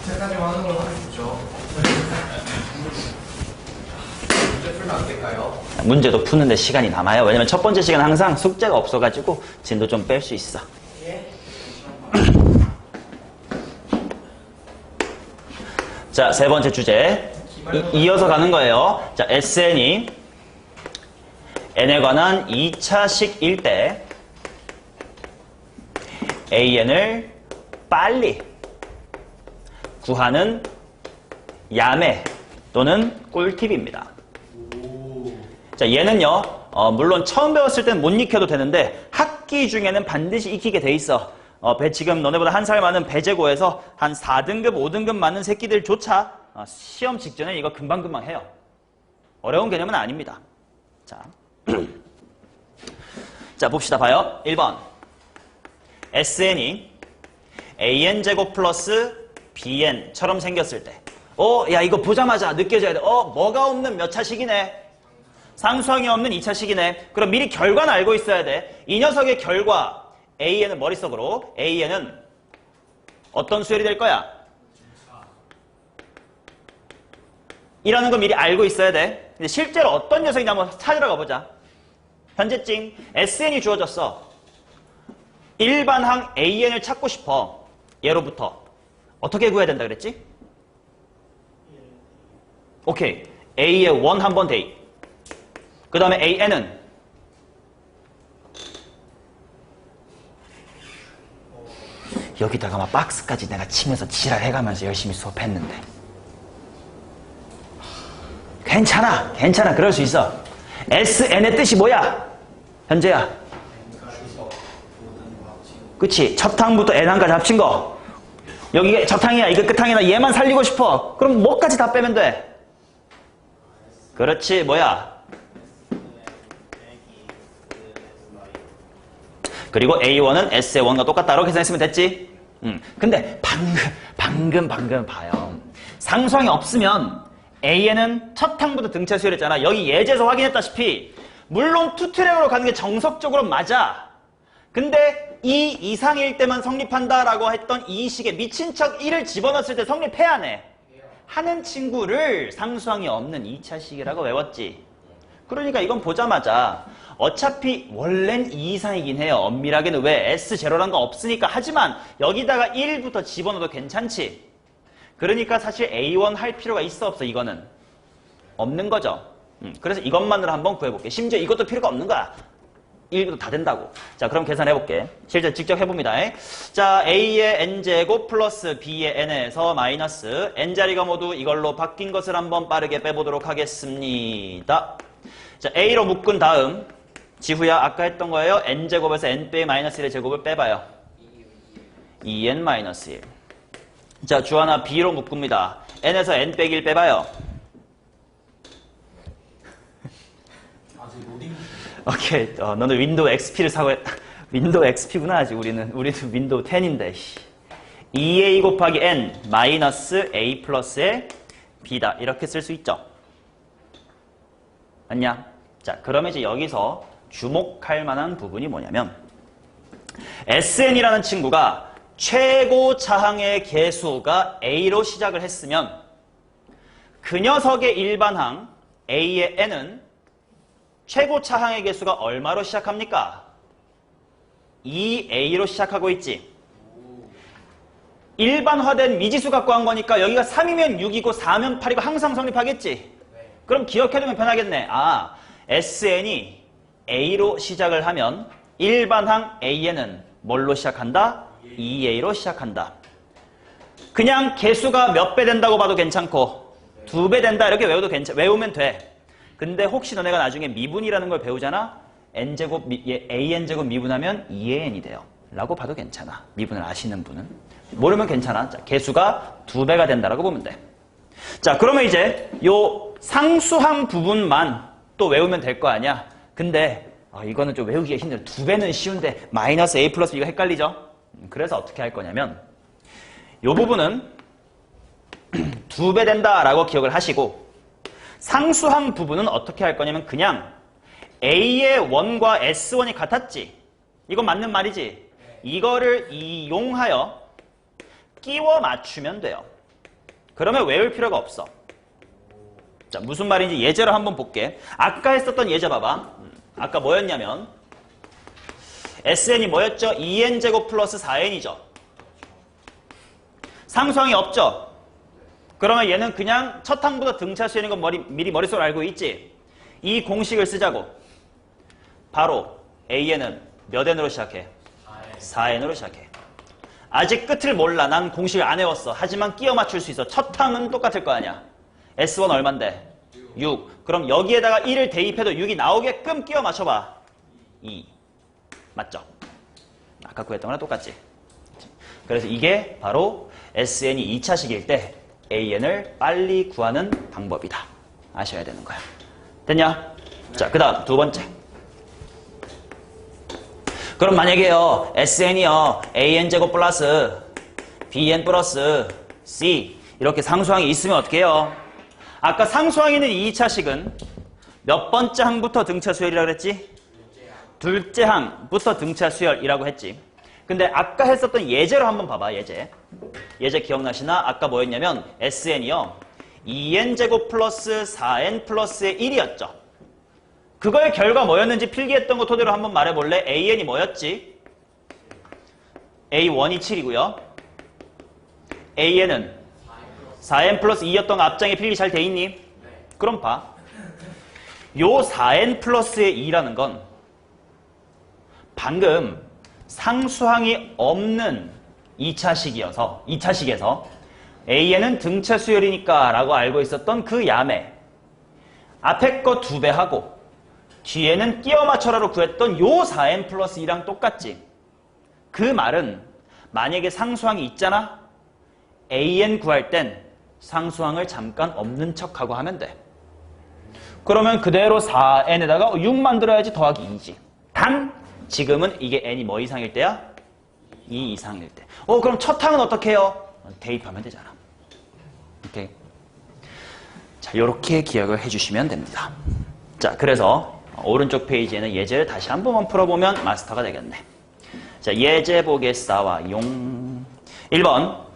제까지만 하는 걸로 하면 좋죠. 문제 풀면 안 될까요? 문제도 푸는데 시간이 남아요. 왜냐면 첫 번째 시간 항상 숙제가 없어가지고 진도 좀 뺄 수 있어. 자, 세 번째 주제. 이어서 가는 거예요. 자, SN이 N에 관한 2차식일 때 AN을 빨리 구하는 야매 또는 꿀팁입니다. 자, 얘는요, 물론 처음 배웠을 때는 못 익혀도 되는데 학기 중에는 반드시 익히게 돼 있어. 지금 너네보다 한 살 많은 배제고에서 한 4등급, 5등급 많은 새끼들조차 시험 직전에 이거 금방금방 해요. 어려운 개념은 아닙니다. 자, 자 봅시다. 봐요. 1번. SN이 AN제곱 플러스 BN처럼 생겼을 때 야, 이거 보자마자 느껴져야 돼. 뭐가 없는 몇 차식이네. 상수항이 없는 2차식이네. 그럼 미리 결과는 알고 있어야 돼. 이 녀석의 결과 AN은 머릿속으로 AN은 어떤 수열이 될 거야? 이라는 거 미리 알고 있어야 돼. 근데 실제로 어떤 녀석이냐 한번 찾으러 가보자. 현재증 SN이 주어졌어. 일반항 AN을 찾고 싶어. 얘로부터 어떻게 구해야 된다 그랬지? 오케이. A의 원 한 번 대입. 그 다음에 AN은 여기다가 막 박스까지 내가 치면서 지랄해가면서 열심히 수업했는데 괜찮아. 괜찮아. 그럴 수 있어. SN의 뜻이 뭐야? 현재야. 그치? 첫 항부터 N항까지 합친 거. 여기가 첫 항이야. 이거 끝 항이나 얘만 살리고 싶어. 그럼 뭐까지 다 빼면 돼? 그렇지. 뭐야? 그리고 A1은 S의 1과 똑같다. 이렇게 계산했으면 됐지? 근데 방금 봐요. 상수항이 없으면 A에는 첫 항부터 등차 수열했잖아. 여기 예제에서 확인했다시피 물론 투트랙으로 가는 게 정석적으로 맞아. 근데 2 이상일 때만 성립한다라고 했던 이 식에 미친 척 1을 집어넣었을 때 성립해야 안 해? 하는 친구를 상수항이 없는 2차식이라고 외웠지. 그러니까 이건 보자마자 어차피 원래는 2 이상이긴 해요. 엄밀하게는 왜 S0란 거 없으니까. 하지만 여기다가 1부터 집어넣어도 괜찮지. 그러니까 사실 A1 할 필요가 있어 없어? 이거는 없는 거죠. 그래서 이것만으로 한번 구해볼게. 심지어 이것도 필요가 없는 거야. 1부터 다 된다고. 자, 그럼 계산해볼게. 실제 직접 해봅니다. 자, A의 N제곱 플러스 B의 N에서 마이너스 N자리가 모두 이걸로 바뀐 것을 한번 빠르게 빼보도록 하겠습니다. 자, A로 묶은 다음 지후야 아까 했던 거예요. N제곱에서 N 빼 마이너스 1의 제곱을 빼봐요. 2N 마이너스 1. 자, 주하나 B로 묶습니다. N에서 N 빼기 1 빼봐요. 오케이, 너는 윈도우 XP를 사고 윈도우 XP구나. 아직 우리는 윈도우 10인데 2A 곱하기 N 마이너스 A 플러스의 B다. 이렇게 쓸 수 있죠. 맞냐? 자, 그러면 이제 여기서 주목할 만한 부분이 뭐냐면 SN이라는 친구가 최고 차항의 개수가 A로 시작을 했으면 그 녀석의 일반항 A의 N은 최고 차항의 개수가 얼마로 시작합니까? 2A로 시작하고 있지. 일반화된 미지수 갖고 한 거니까 여기가 3이면 6이고 4면 8이고 항상 성립하겠지. 그럼 기억해두면 편하겠네. 아, SN이 A로 시작을 하면 일반항 AN은 뭘로 시작한다? 2A로 시작한다. 그냥 개수가 몇 배 된다고 봐도 괜찮고 2배 된다 이렇게 외우면 돼. 근데 혹시 너네가 나중에 미분이라는 걸 배우잖아? N제곱, AN제곱 미분하면 2AN이 돼요. 라고 봐도 괜찮아. 미분을 아시는 분은. 모르면 괜찮아. 자, 개수가 2배가 된다라고 보면 돼. 자, 그러면 이제 요 상수항 부분만 또 외우면 될 거 아니야? 근데 이거는 좀 외우기가 힘들어. 2배는 쉬운데 마이너스 A 플러스 B가 헷갈리죠? 그래서 어떻게 할 거냐면 요 부분은 2배 된다라고 기억을 하시고 상수항 부분은 어떻게 할 거냐면 그냥 A의 1과 S1이 같았지. 이건 맞는 말이지. 이거를 이용하여 끼워 맞추면 돼요. 그러면 외울 필요가 없어. 자, 무슨 말인지 예제로 한번 볼게. 아까 했었던 예제 봐봐. 아까 뭐였냐면 SN이 뭐였죠? 2N제곱 플러스 4N이죠. 상수항이 없죠? 그러면 얘는 그냥 첫 항부터 등차 수열인 건 미리 머릿속으로 알고 있지? 이 공식을 쓰자고. 바로 AN은 몇 N으로 시작해? 4N으로 시작해. 아직 끝을 몰라. 난 공식을 안 외웠어. 하지만 끼워 맞출 수 있어. 첫 항은 똑같을 거 아니야. S1 얼만데? 6. 그럼 여기에다가 1을 대입해도 6이 나오게끔 끼워 맞춰봐. 2. 맞죠? 아까 구했던 거랑 똑같지? 그래서 이게 바로 SN이 2차식일 때 AN을 빨리 구하는 방법이다. 아셔야 되는 거야. 됐냐? 자, 그 다음 두 번째. 그럼 만약에요, SN이요, AN제곱 플러스 BN 플러스 C 이렇게 상수항이 있으면 어떻게 해요? 아까 상수항이 있는 2차식은 몇 번째 항부터 등차 수열이라고 그랬지? 둘째 항부터 등차 수열이라고 했지. 근데 아까 했었던 예제로 한번 봐봐. 예제 기억나시나? 아까 뭐였냐면 SN이요 2N제곱 플러스 4N 플러스의 1이었죠. 그거의 결과 뭐였는지 필기했던 거 토대로 한번 말해볼래? AN이 뭐였지? A1이 7이고요. AN은 4N 플러스 2였던 거 앞장에 필기 잘 돼 있니? 그럼 봐. 요 4N 플러스의 2라는 건 방금 상수항이 없는 2차식에서 AN은 등차 수열이니까 라고 알고 있었던 그 야매 앞에 거 2배 하고 뒤에는 끼워 맞춰라로 구했던 요 4n 플러스 2랑 똑같지. 그 말은 만약에 상수항이 있잖아? AN 구할 땐 상수항을 잠깐 없는 척하고 하면 돼. 그러면 그대로 4n에다가 6 만들어야지 더하기 2지. 단 지금은 이게 n이 뭐 이상일 때야? 2 이상일 때. 그럼 첫 항은 어떻게 해요? 대입하면 되잖아. 오케이. 자, 요렇게 기억을 해주시면 됩니다. 자, 그래서 오른쪽 페이지에는 예제를 다시 한 번만 풀어보면 마스터가 되겠네. 자, 예제보게 싸와용. 1번.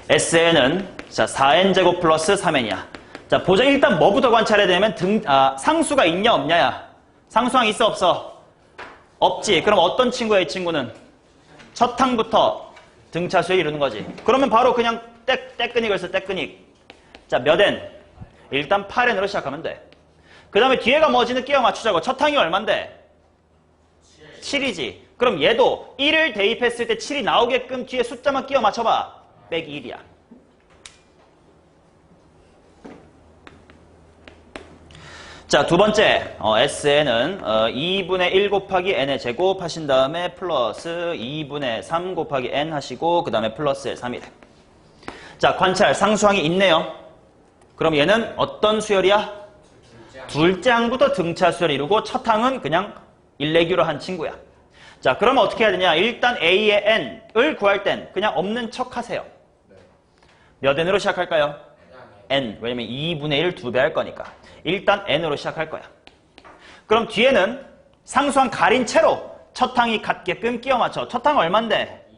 SN은 자, 4n제곱 플러스 3n이야. 자, 보자. 일단 뭐부터 관찰해야 되냐면 상수가 있냐 없냐야. 상수항 있어 없어? 없지. 그럼 어떤 친구야 이 친구는? 첫 항부터 등차수에 이루는 거지. 그러면 바로 그냥 떼끈이걸 써. 떼끈이. 자, 몇 n? 일단 8n으로 시작하면 돼. 그 다음에 뒤에가 뭐지는 끼워 맞추자고. 첫 항이 얼만데? 7이지. 그럼 얘도 1을 대입했을 때 7이 나오게끔 뒤에 숫자만 끼워 맞춰봐. 빼기 1이야. 자, 두 번째, SN은 2분의 1 곱하기 n의 제곱 하신 다음에 플러스 2분의 3 곱하기 n 하시고 그 다음에 플러스 3이 돼. 자, 관찰, 상수항이 있네요. 그럼 얘는 어떤 수열이야? 둘째 항부터 등차 수열 이루고 첫 항은 그냥 일레기로 한 친구야. 자, 그러면 어떻게 해야 되냐? 일단 A의 n을 구할 땐 그냥 없는 척 하세요. 몇 n으로 시작할까요? n. 왜냐면 2분의 1 2배 할 거니까. 일단 n으로 시작할 거야. 그럼 뒤에는 상수항 가린 채로 첫 항이 같게끔 끼워 맞춰. 첫 항 얼만데?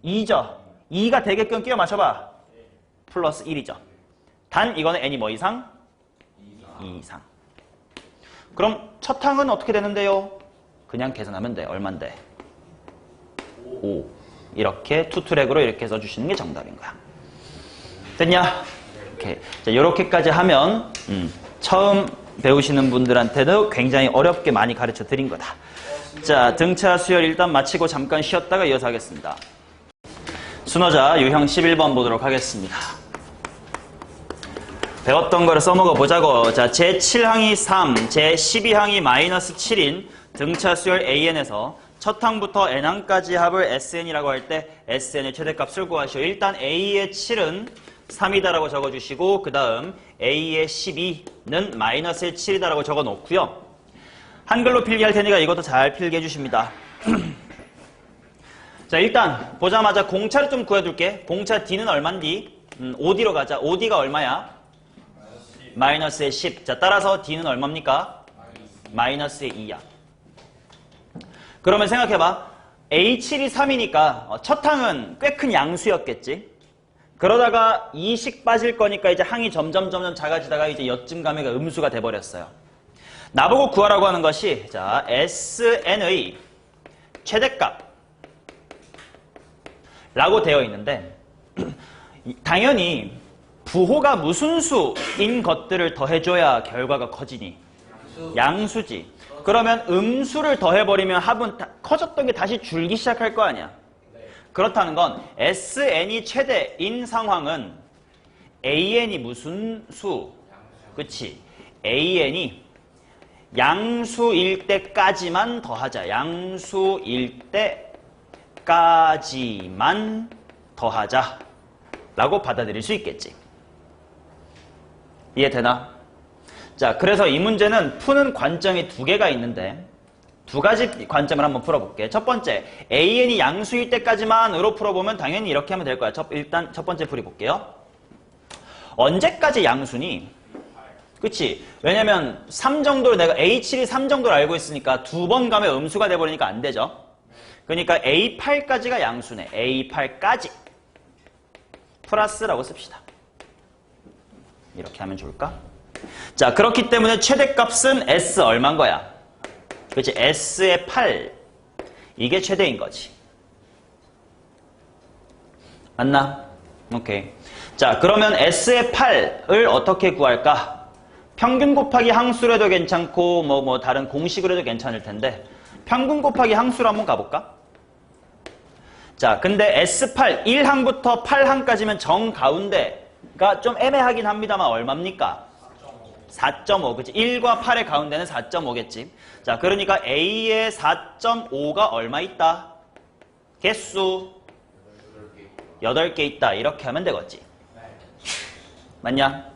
2죠. 2가 되게끔 끼워 맞춰봐. 플러스 1이죠. 단 이거는 n이 뭐 이상? 2 이상. 그럼 첫 항은 어떻게 되는데요? 그냥 계산하면 돼. 얼만데? 5. 이렇게 투트랙으로 이렇게 써주시는 게 정답인 거야. 됐냐? 이렇게. 자, 이렇게까지 하면 처음 배우시는 분들한테도 굉장히 어렵게 많이 가르쳐 드린 거다. 자, 등차 수열 일단 마치고 잠깐 쉬었다가 이어서 하겠습니다. 순어자 유형 11번 보도록 하겠습니다. 배웠던 거를 써먹어 보자고. 자, 제7항이 3, 제12항이 마이너스 7인 등차 수열 AN에서 첫 항부터 n항까지 합을 SN이라고 할 때 SN의 최대값을 구하시오. 일단 A의 7은 3이다라고 적어주시고 그 다음 A의 12는 마이너스의 7이다라고 적어놓고요. 한글로 필기할 테니까 이것도 잘 필기해 주십니다. 자, 일단 보자마자 공차를 좀 구해둘게. 공차 D는 얼만디? 5D로 가자. 5D가 얼마야? 마이너스의 10. 자, 따라서 D는 얼마입니까? 마이너스의 2야. 그러면 생각해봐. A7이 3이니까 첫 항은 꽤 큰 양수였겠지. 그러다가 2씩 빠질 거니까 이제 항이 점점 작아지다가 이제 여쯤 가면 음수가 돼버렸어요. 나보고 구하라고 하는 것이 자, SN의 최대값 라고 되어 있는데 당연히 부호가 무슨 수인 것들을 더해줘야 결과가 커지니? 양수지. 그러면 음수를 더해버리면 합은 커졌던 게 다시 줄기 시작할 거 아니야. 그렇다는 건 SN이 최대인 상황은 AN이 무슨 수? 그치? AN이 양수일 때까지만 더하자. 양수일 때까지만 더하자. 라고 받아들일 수 있겠지. 이해되나? 자, 그래서 이 문제는 푸는 관점이 두 개가 있는데 두 가지 관점을 한번 풀어볼게. 첫 번째, AN이 양수일 때까지만으로 풀어보면 당연히 이렇게 하면 될 거야. 일단 첫 번째 풀이 볼게요. 언제까지 양수니? 그치? 왜냐면 3 정도를 내가 A7이 3 정도를 알고 있으니까 두 번 가면 음수가 돼버리니까 안 되죠. 그러니까 A8까지가 양수네. A8까지 플러스라고 씁시다. 이렇게 하면 좋을까? 자, 그렇기 때문에 최대값은 S 얼마인 거야? 그치? S의 8. 이게 최대인 거지. 맞나? 오케이. 자, 그러면 S의 8을 어떻게 구할까? 평균 곱하기 항수로 해도 괜찮고 다른 공식으로 해도 괜찮을 텐데 평균 곱하기 항수로 한번 가볼까? 자, 근데 S8 1항부터 8항까지면 정 가운데가 좀 애매하긴 합니다만 얼마입니까? 4.5. 그치? 1과 8의 가운데는 4.5겠지. 자, 그러니까 A의 4.5가 얼마 있다? 개수 8개 있다. 이렇게 하면 되겠지. 맞냐?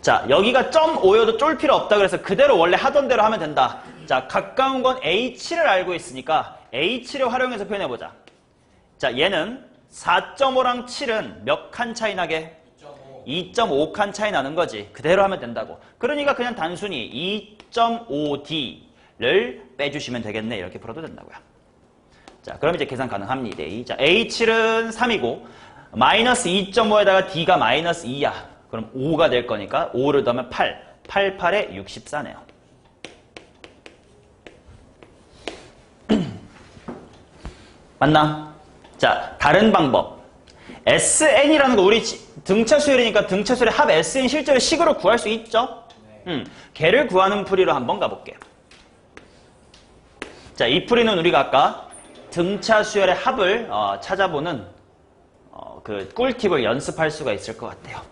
자, 여기가 0.5여도 쫄 필요 없다. 그래서 그대로 원래 하던 대로 하면 된다. 자, 가까운 건 A7을 알고 있으니까 A7을 활용해서 표현해보자. 자, 얘는 4.5랑 7은 몇 칸 차이 나게? 2.5칸 차이 나는 거지. 그대로 하면 된다고. 그러니까 그냥 단순히 2.5D를 빼주시면 되겠네. 이렇게 풀어도 된다고요. 자, 그럼 이제 계산 가능합니다. 자, A7은 3이고 마이너스 2.5에다가 D가 마이너스 2야. 그럼 5가 될 거니까 5를 더하면 8. 8, 8에 64네요. 맞나? 자, 다른 방법. SN이라는 거 우리 등차 수열이니까 등차 수열의 합 SN 실제로 식으로 구할 수 있죠? 걔를 구하는 풀이로 한번 가볼게요. 자, 이 풀이는 우리가 아까 등차 수열의 합을 찾아보는 그 꿀팁을 연습할 수가 있을 것 같아요.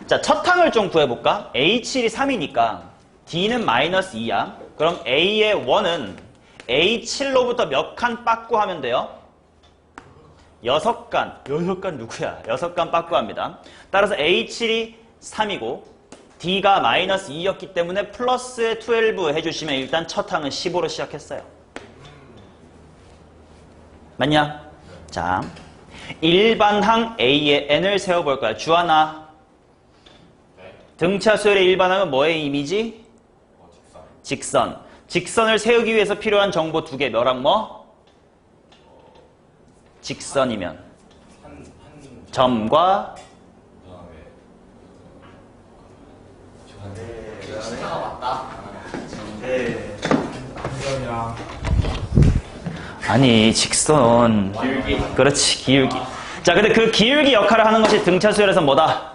자, 첫 항을 좀 구해볼까? A7이 3이니까 D는 마이너스 2야. 그럼 A의 1은 A7로부터 몇 칸 빠꾸 하면 돼요? 6칸. 6칸 누구야? 6칸 빠꾸 합니다. 따라서 A7이 3이고 D가 마이너스 2였기 때문에 플러스 12 해주시면 일단 첫 항은 15로 시작했어요. 맞냐? 자, 일반항 A의 N을 세워볼 거야. 주하나. 등차 수열의 일반항은 뭐의 이미지? 직선. 직선을 세우기 위해서 필요한 정보 두 개. 뭐랑 뭐? 직선이면 점과 아니 직선 그렇지 기울기. 자, 근데 그 기울기 역할을 하는 것이 등차 수열에서 뭐다?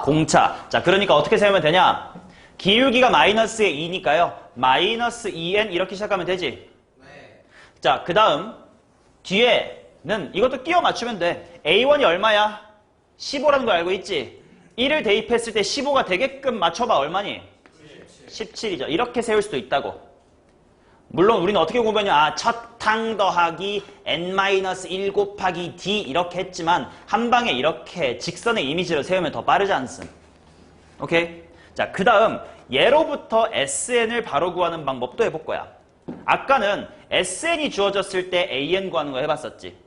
공차. 자, 그러니까 어떻게 세우면 되냐? 기울기가 마이너스의 2니까요. 마이너스 2n 이렇게 시작하면 되지. 자, 그 다음 뒤에는 이것도 끼워 맞추면 돼. A1이 얼마야? 15라는 거 알고 있지? 1을 대입했을 때 15가 되게끔 맞춰봐. 얼마니? 17이죠. 이렇게 세울 수도 있다고. 물론 우리는 어떻게 공부했냐? 첫 항 더하기 n-1 곱하기 d 이렇게 했지만 한 방에 이렇게 직선의 이미지로 세우면 더 빠르지 않습? 오케이? 자, 그 다음 얘로부터 SN을 바로 구하는 방법도 해볼 거야. 아까는 SN이 주어졌을 때 AN 구하는 거 해봤었지?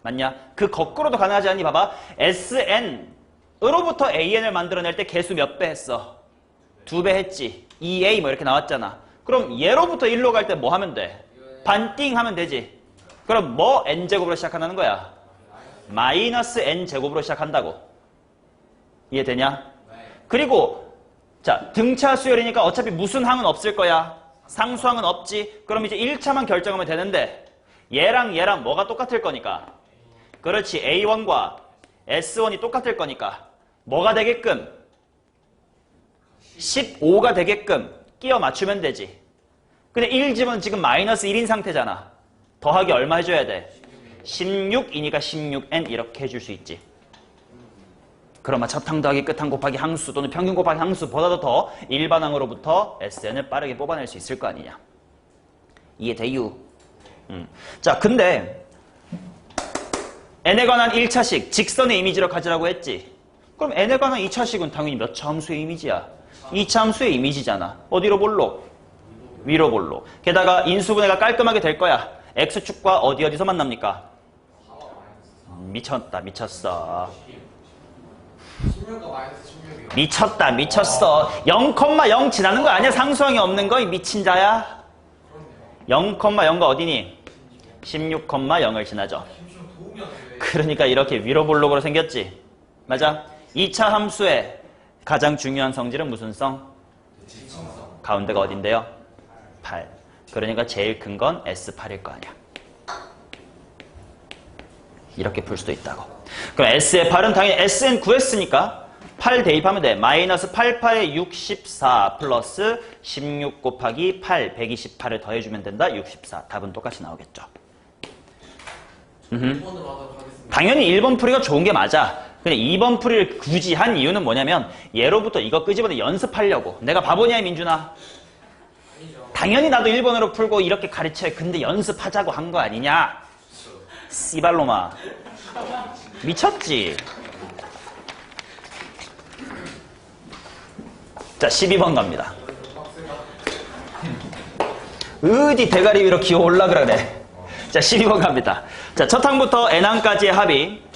맞냐? 그 거꾸로도 가능하지 않니? 봐봐. SN으로부터 AN을 만들어낼 때 개수 몇 배 했어? 2배 했지. 2A 뭐 이렇게 나왔잖아. 그럼 얘로부터 1로 갈 때 뭐 하면 돼? 반띵 하면 되지. 그럼 뭐 n제곱으로 시작한다는 거야? 마이너스 n제곱으로 시작한다고. 이해되냐? 그리고 자, 등차 수열이니까 어차피 무슨 항은 없을 거야? 상수항은 없지. 그럼 이제 1차만 결정하면 되는데 얘랑 얘랑 뭐가 똑같을 거니까. 그렇지. A1과 S1이 똑같을 거니까 뭐가 되게끔? 15가 되게끔 끼워 맞추면 되지. 근데 1집은 지금 마이너스 1인 상태잖아. 더하기 얼마 해줘야 돼? 16이니까 16n 이렇게 해줄 수 있지. 그러면 첫항 더하기 끝항 곱하기 항수 또는 평균 곱하기 항수보다도 더 일반항으로부터 SN을 빠르게 뽑아낼 수 있을 거 아니냐. 이해돼요? 자, 근데 n에 관한 1차식 직선의 이미지로 가지라고 했지. 그럼 n에 관한 2차식은 당연히 몇 차 함수의 이미지야? 2차 함수의 이미지잖아. 어디로 볼록? 위로 볼록. 게다가 인수분해가 깔끔하게 될 거야. x축과 어디서 만납니까? 미쳤다 미쳤어. 16과 마이너스 16이요. 미쳤다 미쳤어. 0,0 지나는 거 아니야? 상수항이 없는 거? 이 미친 자야. 0,0가 어디니? 16,0을 지나죠. 그러니까 이렇게 위로 볼록으로 생겼지. 맞아? 2차 함수의 가장 중요한 성질은 무슨 성? 가운데가 어딘데요? 8. 그러니까 제일 큰 건 S8일 거 아니야. 이렇게 풀 수도 있다고. 그럼 S의 8은 당연히 SN 구했으니까 8 대입하면 돼. 마이너스 88에 64 플러스 16 곱하기 8, 128을 더해주면 된다. 64. 답은 똑같이 나오겠죠. 1번으로 하도록 하겠습니다. 당연히 1번 풀이가 좋은 게 맞아. 근데 2번 풀이를 굳이 한 이유는 뭐냐면 얘로부터 이거 끄집어내 연습하려고. 내가 바보냐 민준아? 아니죠. 당연히 나도 1번으로 풀고 이렇게 가르쳐야 근데 연습하자고 한 거 아니냐? 씨발로마. 미쳤지? 자, 12번 갑니다. 어디 대가리 위로 기어 올라그라 그래. 자, 12번 갑니다. 자, 첫 항부터 n항까지의 합이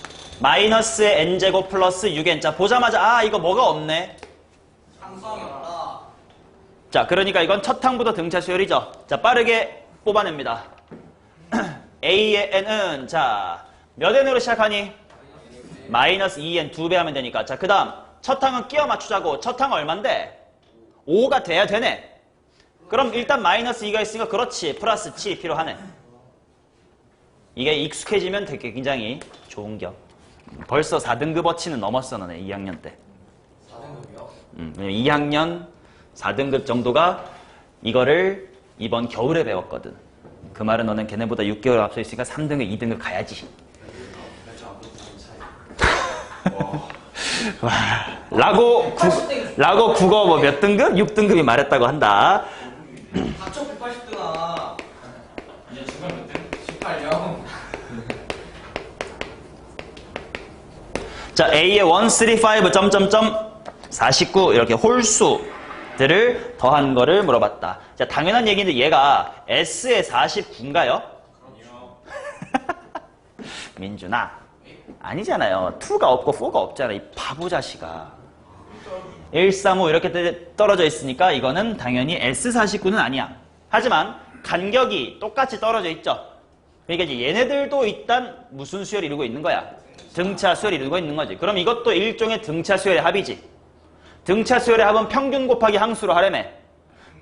마이너스의 n제곱 플러스 6n. 자, 보자마자 아 이거 뭐가 없네. 상수항이 없다. 자, 그러니까 이건 첫 항부터 등차 수열이죠. 자, 빠르게 뽑아냅니다. A의 n은 자, 몇 n으로 시작하니? 마이너스 2n 2배 하면 되니까. 자, 그 다음 첫 항은 끼워 맞추자고. 첫 항 얼만데? 5가 돼야 되네. 그럼 일단 마이너스 2가 있으니까 그렇지. 플러스 7 필요하네. 이게 익숙해지면 되게 굉장히 좋은 겨. 벌써 4등급 어치는 넘었어 너네 2학년 때. 4등급이요? 2학년 4등급 정도가 이거를 이번 겨울에 배웠거든. 그 말은 너는 걔네보다 6개월 앞서 있으니까 3등급, 2등급 가야지. 와, 라고 국어 뭐 몇 등급? 6등급이 말했다고 한다. 닥쳐 180등아. 이제 중간 몇 등? 18요. 자, A의 1, 3, 5, 점점점 49 이렇게 홀수들을 더한 거를 물어봤다. 자, 당연한 얘기인데 얘가 S의 49인가요? 그럼요. 민준아, 아니잖아요. 2가 없고 4가 없잖아. 이 바보 자식아. 1, 3, 5 이렇게 떨어져 있으니까 이거는 당연히 S49는 아니야. 하지만 간격이 똑같이 떨어져 있죠. 그러니까 이제 얘네들도 일단 무슨 수열을 이루고 있는 거야? 등차 수열을 이루고 있는 거지. 그럼 이것도 일종의 등차 수열의 합이지. 등차 수열의 합은 평균 곱하기 항수로 하려면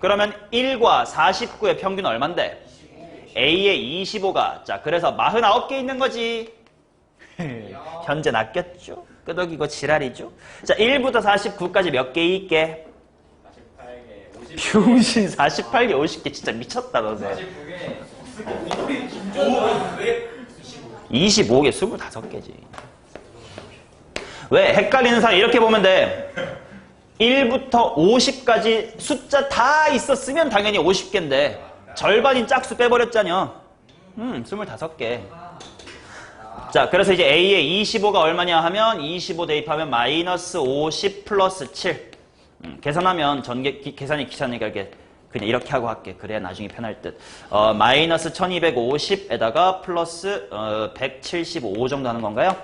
그러면 1과 49의 평균 얼만데? A의 25가 자 그래서 49개 있는 거지. 현재 낚였죠? 끄덕이고 지랄이죠? 자 1부터 49까지 몇 개 있게? 48개, 50개. 병신 48개 50개 진짜 미쳤다 너네. 49개. 25개 25개지. 왜? 헷갈리는 사람 이렇게 보면 돼. 1부터 50까지 숫자 다 있었으면 당연히 50개인데 절반인 짝수 빼버렸잖여. 25개. 자, 그래서 이제 A의 25가 얼마냐 하면 25 대입하면 마이너스 50 플러스 7. 계산하면 계산이 귀찮으니까 그냥 이렇게 하고 할게. 그래야 나중에 편할 듯. 마이너스 1250에다가 플러스 175 정도 하는 건가요?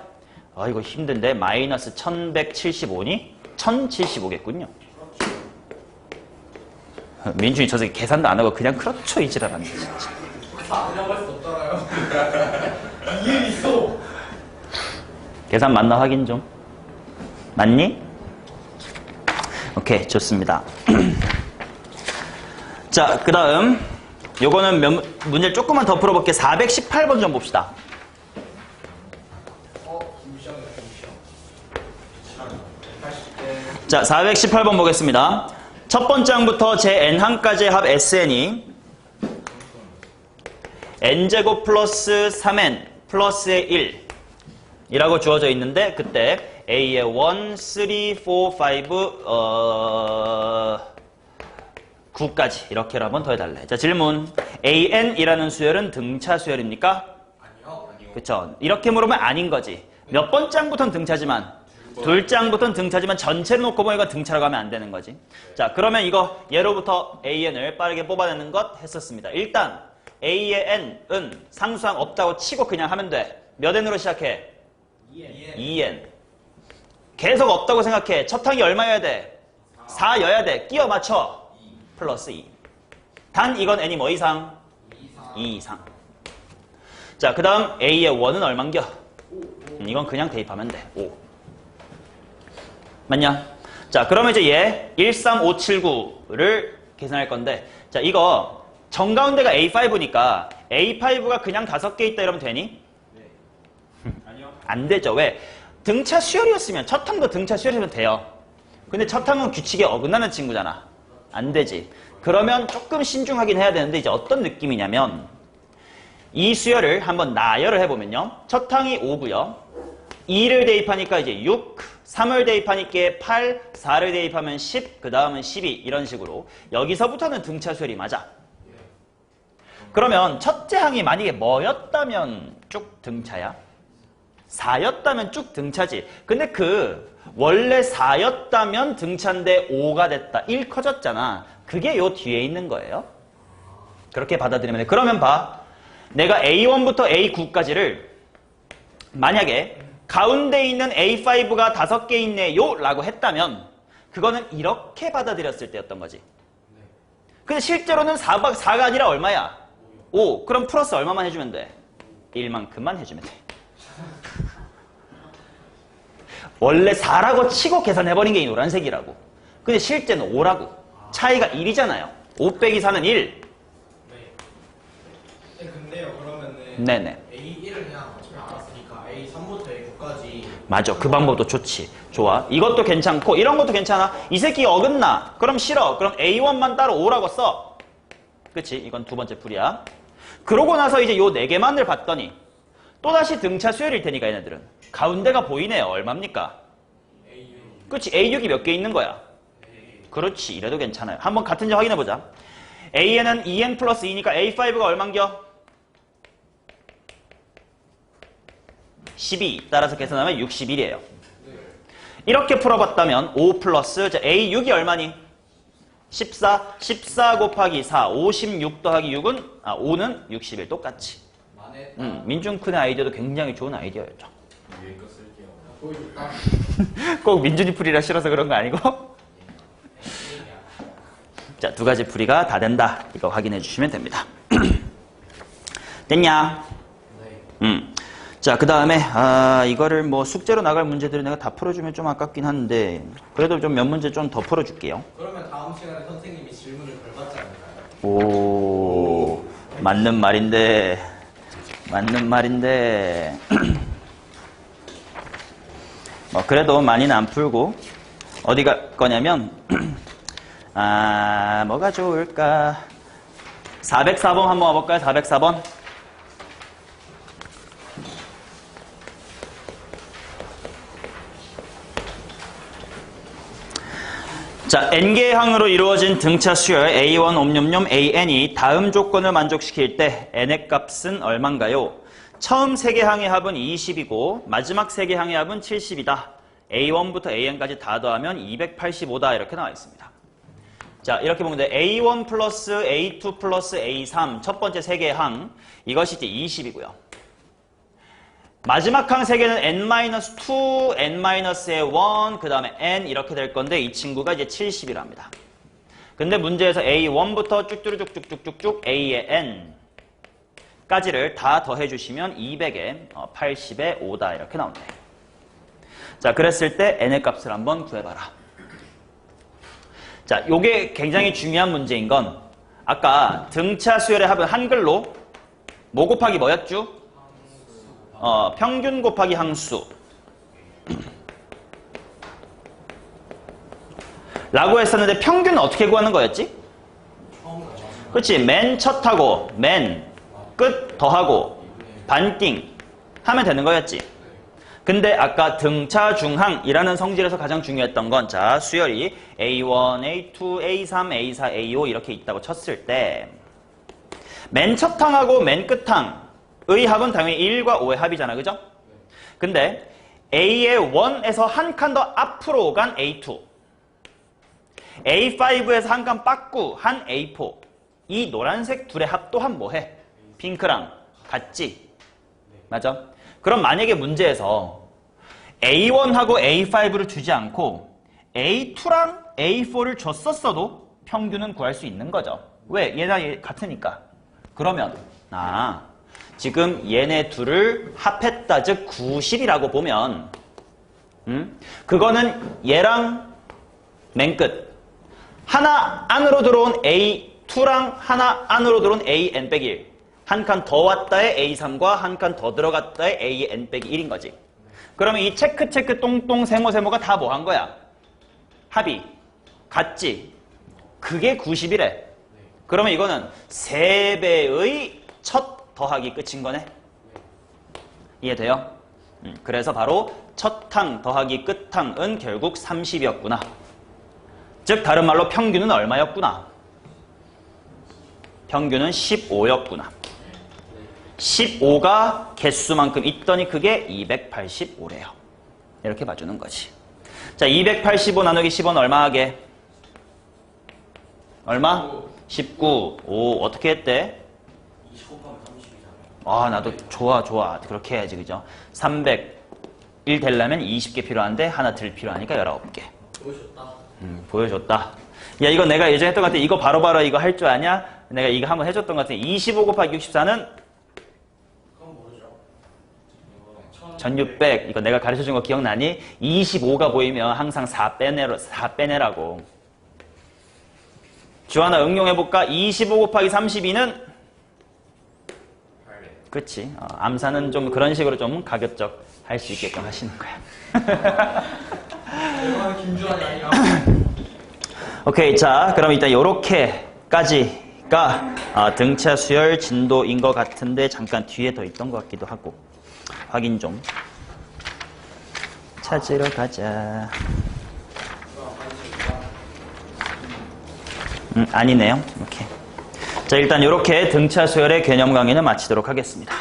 이거 힘든데 마이너스 1175니? 1075겠군요. 민준이 저 새끼 계산도 안 하고 그냥 그렇죠 이 지랄하네 진짜. 안 나갈 수 없잖아요. 이해 있어. 계산 맞나 확인 좀. 맞니? 오케이 좋습니다. 자, 그 다음 요거는 문제를 조금만 더 풀어볼게. 418번 좀 봅시다. 김시영이다, 김시영. 80개. 자, 418번 보겠습니다. 첫 번째 항부터 제 n항까지의 합 SN이 n제곱 플러스 3n 플러스의 1 이라고 주어져 있는데 그때 A의 1, 3, 4, 5 9까지 이렇게를 한번 더해달래. 자, 질문. AN이라는 수열은 등차 수열입니까? 아니요. 그쵸. 이렇게 물으면 아닌 거지. 몇 번째 항부터는 등차지만 둘째 항부터는 등차지만 전체를 놓고 보니까 등차라고 하면 안 되는 거지. 자, 그러면 이거 예로부터 AN을 빠르게 뽑아내는 것 했었습니다. 일단 A의 N은 상수항 없다고 치고 그냥 하면 돼. 몇 N으로 시작해? 2N. 계속 없다고 생각해. 첫 항이 얼마여야 돼? 4여야 돼. 끼워 맞춰. 플러스 2. 단 이건 n이 뭐 이상? 2 이상. 자, 그 다음 A의 1은 얼만겨? 이건 그냥 대입하면 돼. 5. 맞냐? 자, 그러면 이제 얘 13579를 계산할 건데 자, 이거 정가운데가 A5니까 A5가 그냥 5개 있다 이러면 되니? 아니요. 안 되죠. 왜? 등차 수열이었으면 첫 항도 등차 수열이면 돼요. 근데 첫 항은 규칙에 어긋나는 친구잖아. 안 되지. 그러면 조금 신중하긴 해야 되는데 이제 어떤 느낌이냐면 이 수열을 한번 나열을 해보면요. 첫 항이 5고요. 2를 대입하니까 이제 6, 3을 대입하니까 8, 4를 대입하면 10, 그 다음은 12 이런 식으로 여기서부터는 등차 수열이 맞아. 그러면 첫째 항이 만약에 뭐였다면 쭉 등차야? 4였다면 쭉 등차지. 근데 원래 4였다면 등차인데 5가 됐다. 1 커졌잖아. 그게 요 뒤에 있는 거예요. 그렇게 받아들이면 돼. 그러면 봐. 내가 A1부터 A9까지를 만약에 가운데 있는 A5가 5개 있네요 라고 했다면 그거는 이렇게 받아들였을 때였던 거지. 근데 실제로는 4가 아니라 얼마야? 5. 그럼 플러스 얼마만 해주면 돼? 1만큼만 해주면 돼. 원래 4라고 치고 계산해버린 게 이 노란색이라고. 근데 실제는 5라고. 차이가 1이잖아요. 5 빼기 4는 1. 네, 근데요, 그러면은. 네네. A1을 그냥 어차피 알았으니까 A3부터 A9까지. 맞아. 그 방법도 좋지. 좋아. 이것도 괜찮고, 이런 것도 괜찮아. 이 새끼 어긋나. 그럼 싫어. 그럼 A1만 따로 5라고 써. 그치? 이건 두 번째 풀이야. 그러고 나서 이제 요 4개만을 봤더니, 또다시 등차 수열일 테니까 얘네들은. 가운데가 보이네요. 얼마입니까? A6. 그치? A6이 몇 개 있는 거야? 그렇지. 이래도 괜찮아요. 한번 같은지 확인해보자. A에는 2n 플러스 2니까 A5가 얼만겨? 12. 따라서 계산하면 61이에요. 이렇게 풀어봤다면 5 플러스 A6이 얼마니? 14. 14 곱하기 4. 56 더하기 6은 5는 61. 똑같이. 만에 민준쿤의 아이디어도 굉장히 좋은 아이디어였죠. 위에 거 쓸게요. 보여줄까? 꼭 민준이 풀이라 싫어서 그런 거 아니고. 자, 두 가지 풀이가 다 된다. 이거 확인해 주시면 됩니다. 됐냐? 네. 자, 그 다음에, 이거를 뭐 숙제로 나갈 문제들을 내가 다 풀어주면 좀 아깝긴 한데, 그래도 좀 몇 문제 좀 더 풀어줄게요. 그러면 다음 시간에 선생님이 질문을 덜 받지 않을까요? 오, 맞는 말인데, 뭐, 그래도 많이는 안 풀고, 어디 갈 거냐면, 뭐가 좋을까? 404번 한번 와볼까요? 404번. 자, n개의 항으로 이루어진 등차 수열 A1 옴뇸뇸 AN이 다음 조건을 만족시킬 때 n의 값은 얼만가요? 처음 3개 항의 합은 20이고 마지막 3개 항의 합은 70이다. A1부터 AN까지 다 더하면 285다. 이렇게 나와 있습니다. 자, 이렇게 보면 돼. A1 플러스 A2 플러스 A3 첫 번째 3개의 항 이것이 이제 20이고요. 마지막 항 3개는 n-2, n-1, 그 다음에 n 이렇게 될 건데 이 친구가 이제 70이랍니다. 근데 문제에서 A1부터 쭉쭉쭉쭉쭉쭉 A의 n까지를 다 더해주시면 200에 80에 5다 이렇게 나온대. 자, 그랬을 때 n의 값을 한번 구해봐라. 자, 요게 굉장히 중요한 문제인 건 아까 등차 수열의 합은 한글로 뭐 곱하기 뭐였죠? 평균 곱하기 항수 라고 했었는데 평균은 어떻게 구하는 거였지? 그렇지. 맨 첫하고 맨 끝 더하고 반띵 하면 되는 거였지. 근데 아까 등차 중항이라는 성질에서 가장 중요했던 건 자, 수열이 A1, A2, A3, A4, A5 이렇게 있다고 쳤을 때 맨 첫 항하고 맨 끝 항의 합은 당연히 1과 5의 합이잖아. 그죠? 근데 A의 1에서 한 칸 더 앞으로 간 A2 A5에서 한 칸 빠꾸 한 A4 이 노란색 둘의 합 또한 뭐해? 핑크랑 같지? 맞아? 그럼 만약에 문제에서 A1하고 A5를 주지 않고 A2랑 A4를 줬었어도 평균은 구할 수 있는 거죠. 왜? 얘나 얘 같으니까. 그러면 지금 얘네 둘을 합했다 즉 90이라고 보면 그거는 얘랑 맨 끝 하나 안으로 들어온 A2랑 하나 안으로 들어온 AN 빼기 1 한 칸 더 왔다의 A3과 한 칸 더 들어갔다의 AN 빼기 1인 거지. 그러면 이 체크 똥똥 세모가 다 뭐 한 거야? 합이 같지? 그게 90이래. 그러면 이거는 3배의 첫 더하기 끝인 거네. 이해돼요? 그래서 바로 첫 항 더하기 끝 항은 결국 30이었구나. 즉 다른 말로 평균은 얼마였구나? 평균은 15였구나. 15가 개수만큼 있더니 그게 285래요. 이렇게 봐주는 거지. 자, 285 나누기 10은 얼마 하게? 얼마? 19. 오, 어떻게 했대? 20 곱하면 30이잖아요. 나도 좋아. 그렇게 해야지, 그죠? 301 되려면 20개 필요한데 하나 들 필요하니까 19개. 보여줬다. 보여줬다. 야, 이거 내가 예전에 했던 것 같아. 이거 바로바로 이거 할 줄 아냐? 내가 이거 한번 해줬던 것 같아. 25 곱하기 64는 그건 모르죠. 1600 이거 내가 가르쳐준 거 기억나니? 25가 보이면 항상 4 빼내라고. 주하나 응용해볼까? 25 곱하기 32는? 그렇지. 암산은 좀 그런 식으로 좀 가급적 할 수 있게끔 하시는 거야. 김주환이 아니야. 오케이. 자, 그럼 일단 요렇게까지가 등차 수열 진도인 것 같은데 잠깐 뒤에 더 있던 것 같기도 하고. 확인 좀. 찾으러 가자. 아니네요. 오케이. 자, 일단 이렇게 등차 수열의 개념 강의는 마치도록 하겠습니다.